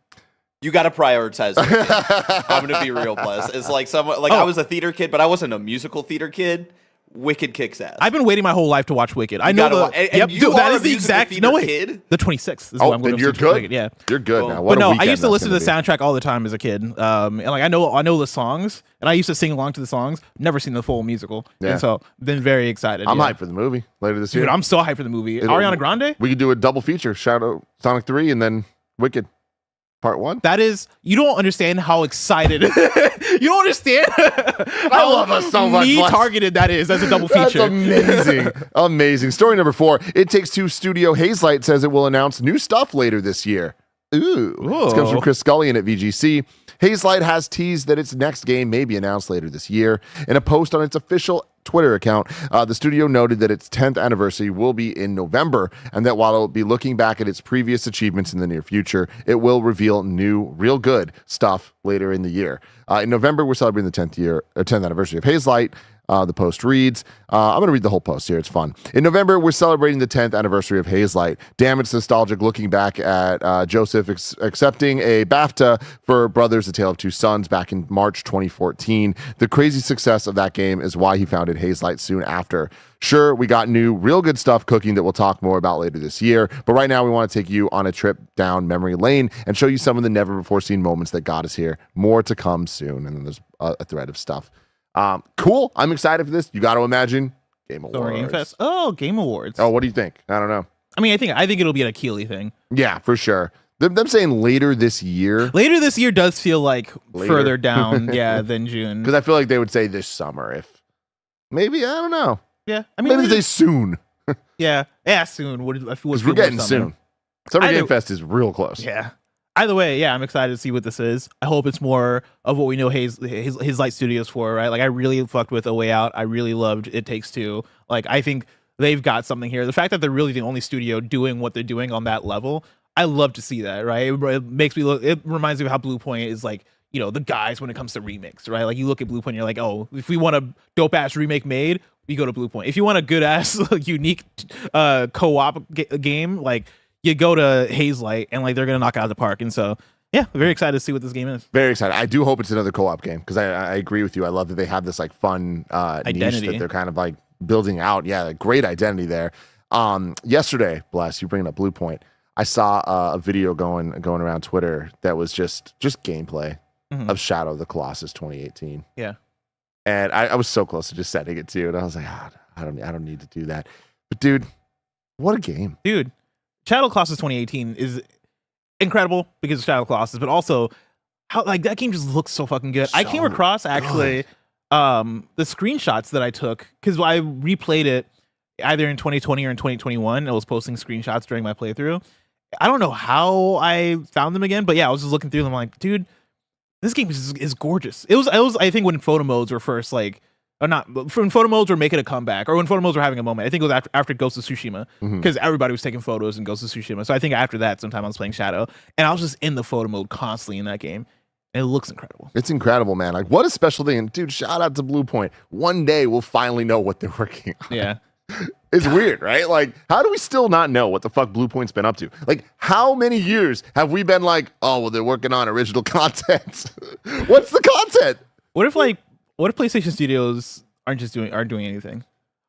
You got to prioritize. I'm gonna be real, Bless. It's like I was a theater kid, but I wasn't a musical theater kid. Wicked kicks ass. I've been waiting my whole life to watch Wicked. I know that is the exact kid. The 26th is what I'm going to you're good. Wicked. Yeah, you're good now. But no, I used to listen to the soundtrack all the time as a kid. And like I know the songs, and I used to sing along to the songs. Never seen the full musical, and so been very excited. I'm hyped for the movie later this year. Dude, I'm so hyped for the movie. Ariana Grande. We could do a double feature: Shadow Sonic 3 and then Wicked. Part 1? That is, you don't understand how excited. You don't understand I love us so much. Targeted that is. That's a double feature. That's amazing. Amazing. Story number 4. It Takes Two studio Hazelight says it will announce new stuff later this year. Ooh. This comes from Chris Scullion at VGC. Hazelight has teased that its next game may be announced later this year. In a post on its official Twitter account, the studio noted that its 10th anniversary will be in November, and that while it will be looking back at its previous achievements in the near future, it will reveal new, real good stuff later in the year. In November, we're celebrating the 10th anniversary of Hazelight. The post reads, I'm going to read the whole post here. It's fun. In November, we're celebrating the 10th anniversary of Hazelight. Damn, it's nostalgic looking back at Joseph accepting a BAFTA for Brothers, A Tale of Two Sons back in March 2014. The crazy success of that game is why he founded Hazelight soon after. Sure, we got new, real good stuff cooking that we'll talk more about later this year, but right now we want to take you on a trip down memory lane and show you some of the never-before-seen moments that got us here. More to come soon, and then there's a thread of stuff. Cool. I'm excited for this. You got to imagine Game Awards. Game Fest. Oh, Game Awards. Oh, what do you think? I don't know. I mean, I think it'll be a Keeley thing. Yeah, for sure. Them saying later this year. Later this year does feel like further down, than June. Because I feel like they would say this summer. If maybe I don't know. Yeah, I mean, maybe they say soon. yeah, soon. Because we're getting soon. Summer Game Fest is real close. Yeah. Either way, I'm excited to see what this is. I hope it's more of what we know Hazelight Studios for, right? Like, I really fucked with A Way Out. I really loved It Takes Two. Like, I think they've got something here. The fact that they're really the only studio doing what they're doing on that level, I love to see that, right? It makes me look. It reminds me of how Blue Point is like, the guys when it comes to remakes, right? Like, you look at Blue Point, you're like, oh, if we want a dope ass remake made, we go to Blue Point. If you want a good ass unique co-op game, like, you go to Hazelight, and like they're gonna knock it out of the park. And so, very excited to see what this game is. Very excited. I do hope it's another co-op game because I agree with you. I love that they have this like fun identity niche that they're kind of like building out. Yeah, great identity there. Yesterday, Bless, you bringing up Blue Point, I saw a video going around Twitter that was just gameplay of Shadow of the Colossus 2018. Yeah, and I was so close to just sending it to you, and I was like, I don't need to do that. But dude, what a game, dude. Shadow of the Colossus 2018 is incredible because of Shadow of the Colossus, but also how like that game just looks so fucking good. I came across actually the screenshots that I took because I replayed it either in 2020 or in 2021. I was posting screenshots during my playthrough. I don't know how I found them again, but I was just looking through them. I'm like, dude, this game is gorgeous. It was I think when photo modes were first like. Or not, when photo modes were making a comeback, or when photo modes were having a moment. I think it was after Ghost of Tsushima, because everybody was taking photos in Ghost of Tsushima. So I think after that, sometime I was playing Shadow, and I was just in the photo mode constantly in that game, and it looks incredible. It's incredible, man. Like, what a special thing. And dude, shout out to Blue Point. One day we'll finally know what they're working on. Yeah. It's weird, right? Like, how do we still not know what the fuck Blue Point's been up to? Like, how many years have we been like, oh, well, they're working on original content? What's the content? What if PlayStation Studios aren't doing anything?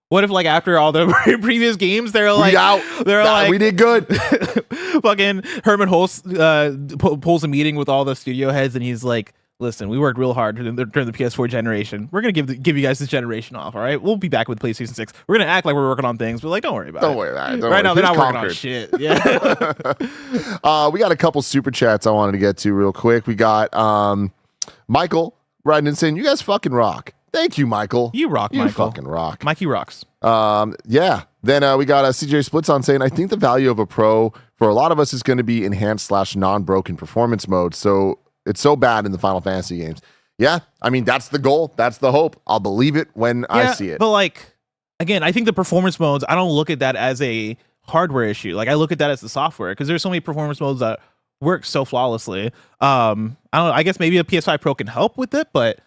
What if like after all the previous games they're like we did good. Fucking Herman Hulst pulls a meeting with all the studio heads and he's like, listen, we worked real hard during the PS4 generation. We're gonna give you guys this generation off. All right, we'll be back with PlayStation 6. We're gonna act like we're working on things, but like don't worry about it. Don't worry about it. Right now they're not working on shit. Yeah. We got a couple super chats I wanted to get to real quick. We got Michael writing and saying, you guys fucking rock. Thank you, Michael. You rock, you Michael. Fucking rock. Mikey rocks. Yeah. Then we got CJ Splits on saying, I think the value of a Pro for a lot of us is going to be enhanced / non-broken performance mode. So it's so bad in the Final Fantasy games. Yeah. I mean, that's the goal. That's the hope. I'll believe it when I see it. But like, again, I think the performance modes, I don't look at that as a hardware issue. Like I look at that as the software because there's so many performance modes that work so flawlessly. I guess maybe a PS5 Pro can help with it, but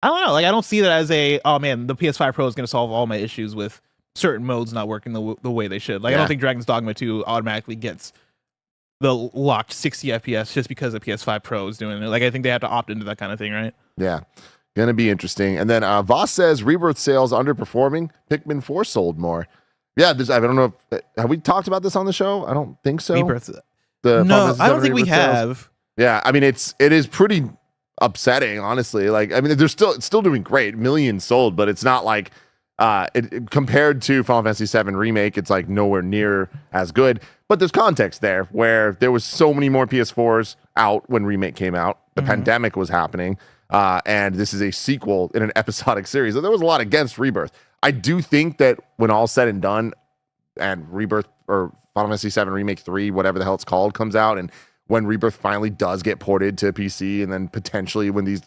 I don't know. Like, I don't see that as oh man, the PS5 Pro is going to solve all my issues with certain modes not working the way they should. Like, I don't think Dragon's Dogma 2 automatically gets the locked 60 FPS just because the PS5 Pro is doing it. Like, I think they have to opt into that kind of thing, right? Yeah. Gonna be interesting. And then Voss says Rebirth sales underperforming. Pikmin 4 sold more. Yeah, I don't know. Have we talked about this on the show? I don't think so. Rebirth. No, I don't think we have. Yeah, I mean, it is pretty upsetting, honestly. Like, I mean, it's still doing great, millions sold, but it's not like Compared to Final Fantasy VII Remake, it's like nowhere near as good. But there's context there where there was so many more PS4s out when Remake came out. The pandemic was happening. And this is a sequel in an episodic series. So there was a lot against Rebirth. I do think that when all said and done, and Rebirth or Final Fantasy VII Remake 3, whatever the hell it's called, comes out, and when Rebirth finally does get ported to PC, and then potentially when these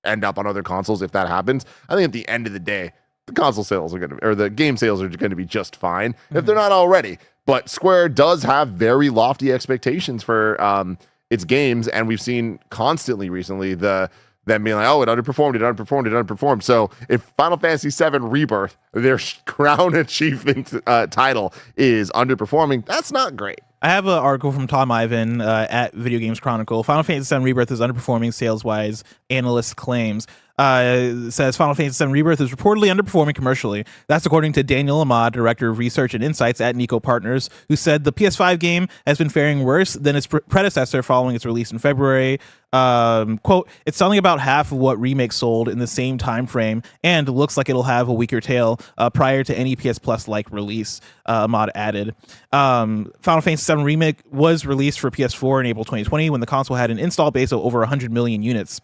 end up on other consoles, if that happens, I think at the end of the day, the console sales are going to, or the game sales are going to be just fine if they're not already. But Square does have very lofty expectations for its games, and we've seen constantly recently them being like, oh, it underperformed. So if Final Fantasy VII Rebirth, their crown achievement title, is underperforming, that's not great. I have an article from Tom Ivan at Video Games Chronicle. Final Fantasy VII Rebirth is underperforming sales-wise, analyst claims. It says Final Fantasy VII Rebirth is reportedly underperforming commercially. That's according to Daniel Ahmad, Director of Research and Insights at Nico Partners, who said the PS5 game has been faring worse than its predecessor following its release in February. Quote, it's selling about half of what Remake sold in the same time frame and looks like it'll have a weaker tail prior to any PS Plus-like release, Ahmad added. Final Fantasy VII Remake was released for PS4 in April 2020 when the console had an install base of over 100 million units.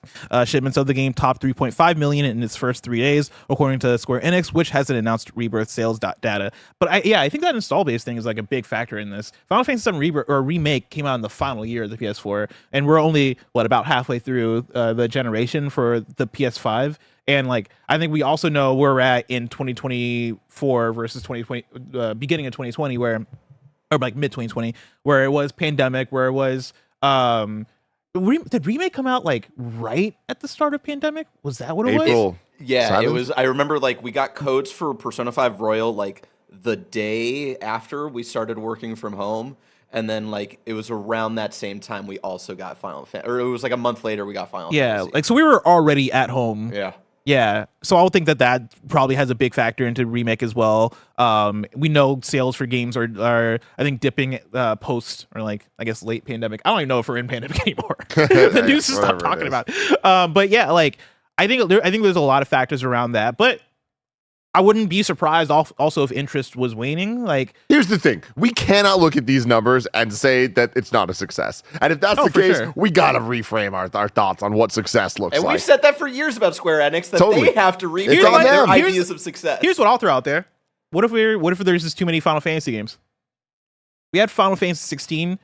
Shipments of the game topped 3.5 million in its first 3 days, according to Square Enix, which hasn't announced Rebirth sales data. But I think that install base thing is like a big factor in this. Final Fantasy VII Rebirth or Remake came out in the final year of the PS4, and we're only about halfway through the generation for the PS5. And like, I think we also know where we're at in 2024 versus 2020, beginning of 2020, or like mid 2020, where it was pandemic, where it was, did Remake come out like right at the start of pandemic? Was that what it was? Yeah, 7th? It was. I remember like we got codes for Persona 5 Royal like the day after we started working from home. And then, like, it was around that same time we also got Final Fantasy. Or it was like a month later we got Final Fantasy. Like, so we were already at home. Yeah. Yeah. So I would think that probably has a big factor into Remake as well. We know sales for games are I think, dipping post, or like, I guess, late pandemic. I don't even know if we're in pandemic anymore. The news has stopped talking about it. But yeah, like, I think there's a lot of factors around that. But I wouldn't be surprised also if interest was waning. Like, here's the thing: we cannot look at these numbers and say that it's not a success. And if that's the case, we gotta reframe our thoughts on what success looks like. And we've said that for years about Square Enix, that they have to reframe their ideas of success. Here's what I'll throw out there: what if there's just too many Final Fantasy games? We had Final Fantasy 16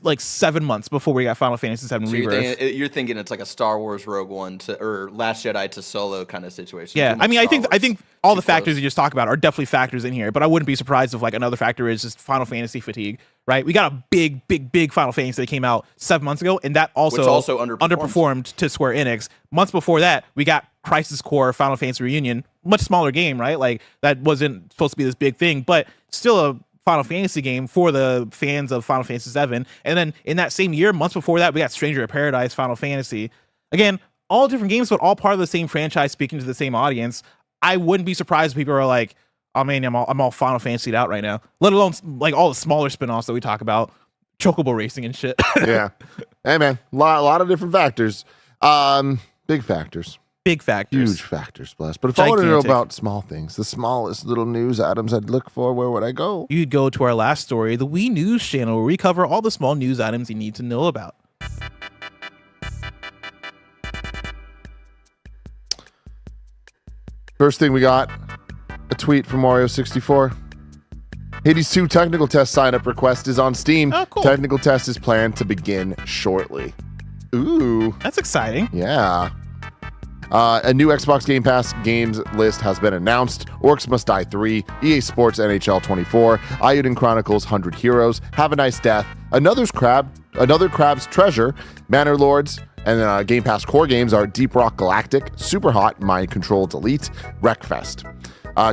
like 7 months before we got Final Fantasy VII Rebirth. You're thinking it's like a Star Wars Rogue One or Last Jedi to Solo kind of situation. Yeah, I mean, I think all the factors you just talked about are definitely factors in here, but I wouldn't be surprised if like another factor is just Final Fantasy fatigue, right? We got a big Final Fantasy that came out 7 months ago, and that also underperformed to Square Enix. Months before that, we got Crisis Core Final Fantasy Reunion, much smaller game, right? Like, that wasn't supposed to be this big thing, but still a Final Fantasy game for the fans of Final Fantasy VII. And then in that same year, months before that, we got Stranger of Paradise Final Fantasy. Again, all different games, but all part of the same franchise, speaking to the same audience. I wouldn't be surprised if people are like, oh man, I'm all Final Fantasied out right now. Let alone like all the smaller spinoffs that we talk about, Chocobo racing and shit. Yeah. Hey man, a lot of different factors. Big factors. Big factors. Huge factors, Bless. But if I want to know about small things, the smallest little news items I'd look for, where would I go? You'd go to our last story, the Wii News channel, where we cover all the small news items you need to know about. First thing we got, a tweet from Mario64. Hades 2 technical test sign-up request is on Steam. Oh, cool. Technical test is planned to begin shortly. Ooh. That's exciting. Yeah. A new Xbox Game Pass games list has been announced. Orcs Must Die 3, EA Sports NHL 24, Ayuden Chronicles 100 Heroes, Have a Nice Death, Another Crab's Treasure, Manor Lords, and Game Pass core games are Deep Rock Galactic, Super Hot, Mind Control Delete, Wreckfest.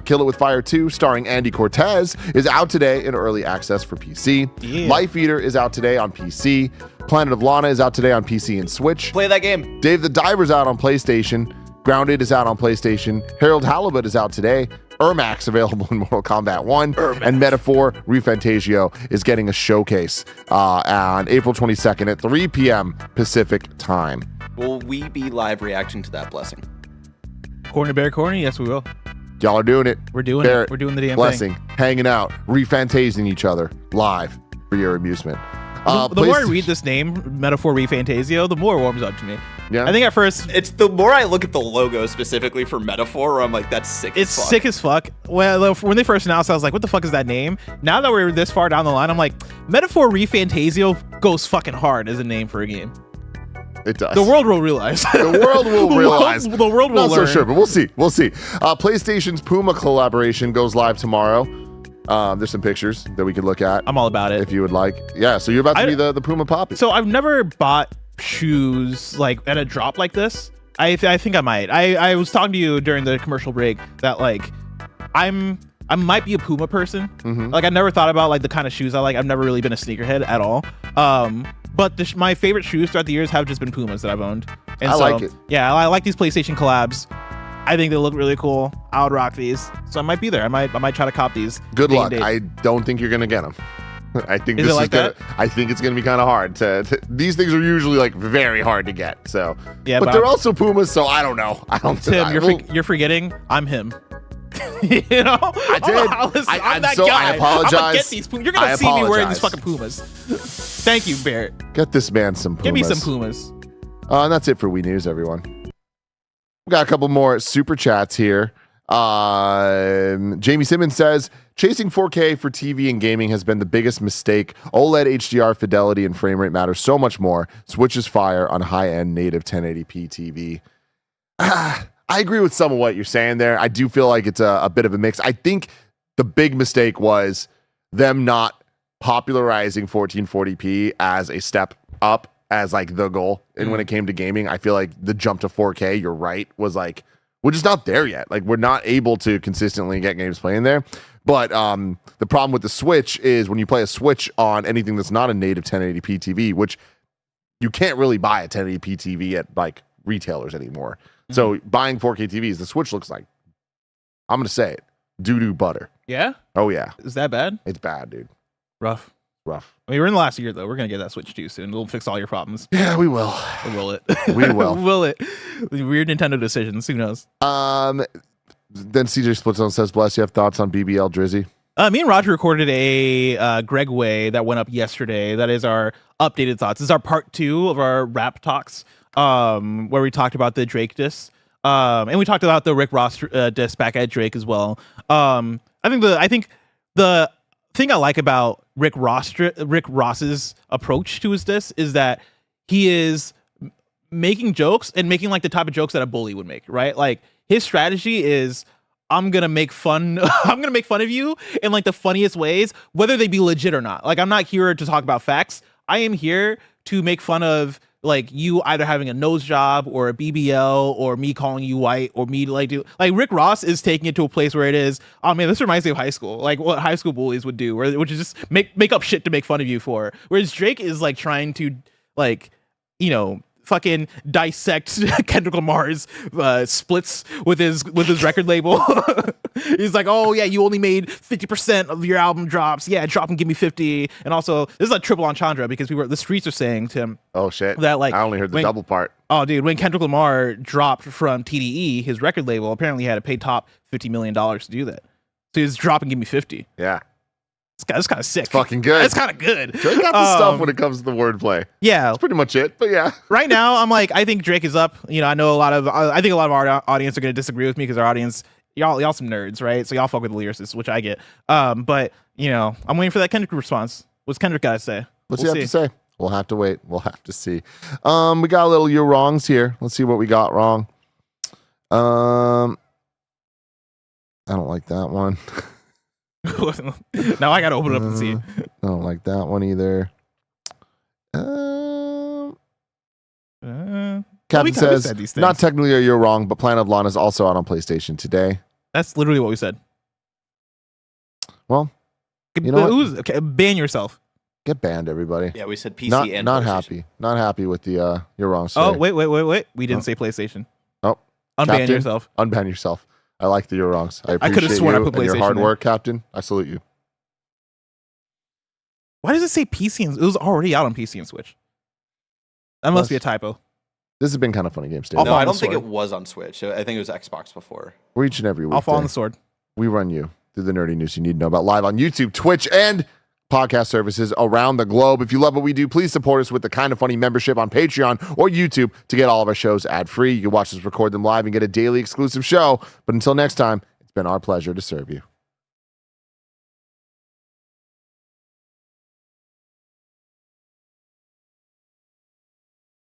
Kill It With Fire 2, starring Andy Cortez, is out today in early access for PC. Yeah. Life Eater is out today on PC. Planet of Lana is out today on PC and Switch. Play that game. Dave the Diver's out on PlayStation. Grounded is out on PlayStation. Harold Halibut is out today. Ermax available in Mortal Kombat 1. And Metaphor Refantasio is getting a showcase on April 22nd at 3 p.m. Pacific time. Will we be live reacting to that, Blessing? Corner Bear Corner? Yes, we will. Y'all are doing it. We're doing Barrett, it. We're doing the damn Blessing, hanging out, refantasing each other live for your amusement. The more I read this name, Metaphor Refantasio, the more it warms up to me. Yeah. I think at first It's the more I look at the logo specifically for Metaphor, where I'm like, that's sick. it's as fuck. sick as fuck. Well, when they first announced, I was like, "What the fuck is that name?" Now that we're this far down the line, I'm like, Metaphor Refantasio goes fucking hard as a name for a game. It does. The world will realize. The world will realize. The world will Not learn. so sure, but we'll see. We'll see. PlayStation's Puma collaboration goes live tomorrow. There's some pictures that we could look at I'm all about it. if you would like. Yeah, so you're about to be the Puma Poppy. So I've never bought shoes like at a drop like this. I think I might. I was talking to you during the commercial break that like I might be a Puma person. Like I never thought about like the kind of shoes I like. I've never really been a sneakerhead at all. But my favorite shoes throughout the years have just been Pumas that I've owned. And I like it. Yeah, I like these PlayStation collabs. I think they look really cool. I would rock these, so I might be there. I might try to cop these. Good luck. Date. I don't think you're gonna get them. I think Is this it like is gonna. that? I think it's gonna be kind of hard to. These things are usually like very hard to get. So Yeah, but but they're I'm- also Pumas. So I don't know. I don't. Tim, you're forgetting I'm him. You know, I did. I'm that so guy. I apologize. I'm gonna get these. You're gonna I see me wearing these apologize. fucking Pumas. Thank you, Barrett. Get this man some Pumas. Give me some Pumas. And that's it for Wii News, everyone. We got a couple more super chats here. Jamie Simmons says, chasing 4K for TV and gaming has been the biggest mistake. OLED HDR fidelity and frame rate matter so much more. Switch is fire on high-end native 1080p TV. I agree with some of what you're saying there. I do feel like it's a bit of a mix. I think the big mistake was them not popularizing 1440p as a step up as like the goal. And when it came to gaming, I feel like the jump to 4K, you're right, was like, we're just not there yet. Like we're not able to consistently get games playing there. But the problem with the Switch is when you play a Switch on anything that's not a native 1080p TV, which you can't really buy a 1080p TV at like retailers anymore. So buying 4K TVs, the Switch looks like, I'm gonna say it, doo-doo butter. Yeah, Oh yeah, is that bad? it's bad, dude. Rough. Rough. I mean, we're in the last year though. We're gonna get that Switch too soon. It'll fix all your problems. Yeah, we will. Or will it? We will. Will it? Weird Nintendo decisions. Who knows? Then CJ Splitzone says, "Bless you. Have thoughts on BBL Drizzy?" Me and Roger recorded a Greg Way that went up yesterday. That is our updated thoughts. This is our part 2 of our rap talks, where we talked about the Drake diss, and we talked about the Rick Ross diss back at Drake as well. I think the thing I like about Rick Ross's approach to his diss is that he is making jokes and making like the type of jokes that a bully would make, right? Like his strategy is, I'm gonna make fun of you in like the funniest ways, whether they be legit or not. Like I'm not here to talk about facts. I am here to make fun of like you either having a nose job or a BBL or me calling you white or me like Rick Ross is taking it to a place where it is, oh man, this reminds me of high school, like what high school bullies would do, which is just make up shit to make fun of you for. Whereas Drake is like trying to like, you know, fucking dissect Kendrick Lamar's splits with his record label. He's like, oh yeah, you only made 50% of your album drops. Yeah, drop and give me 50. And also, this is a triple entendre because the streets are saying to him, Oh shit! that like I only heard the double part. Oh dude, when Kendrick Lamar dropped from TDE, his record label, apparently he had to pay top $50 million to do that. So he's drop and give me 50. Yeah, That's kind of sick. it's fucking good. That's kind of good. Drake got the stuff when it comes to the wordplay. Yeah. That's pretty much it. But yeah, Right now, I'm like, I think Drake is up. You know, I know I think a lot of our audience are going to disagree with me because our audience, y'all some nerds, right? So y'all fuck with the lyricists, which I get. But you know, I'm waiting for that Kendrick response. What's Kendrick got to say? what's he have to say? We'll have to wait. We'll have to see. We got a little you're wrongs here. Let's see what we got wrong. I don't like that one. Now I got to open it up and see. I don't like that one either. Captain says, not technically you're wrong, but Plan of Lawn is also out on PlayStation today. That's literally what we said. Well, you know what? Okay, ban yourself. Get banned, everybody. Yeah, we said PC and not PlayStation. happy. Not happy with the you're wrong. Oh, today. wait. We didn't say PlayStation. Oh, unban Captain, yourself. Unban yourself. I like the you're wrongs. I I could've appreciate sworn I you put and your PlayStation hard there. work, Captain. I salute you. Why does it say PC? It was already out on PC and Switch. That must be a typo. This has been Kind of Funny Games, Dave. I'll No, fall on I the don't think sword. it was on Switch. I think it was Xbox before. We're each and every week. I'll fall on the sword. We run you through the nerdy news you need to know about live on YouTube, Twitch, and podcast services around the globe. If you love what we do, please support us with the Kind of Funny membership on Patreon or YouTube to get all of our shows ad-free. You can watch us record them live and get a daily exclusive show. But until next time, it's been our pleasure to serve you.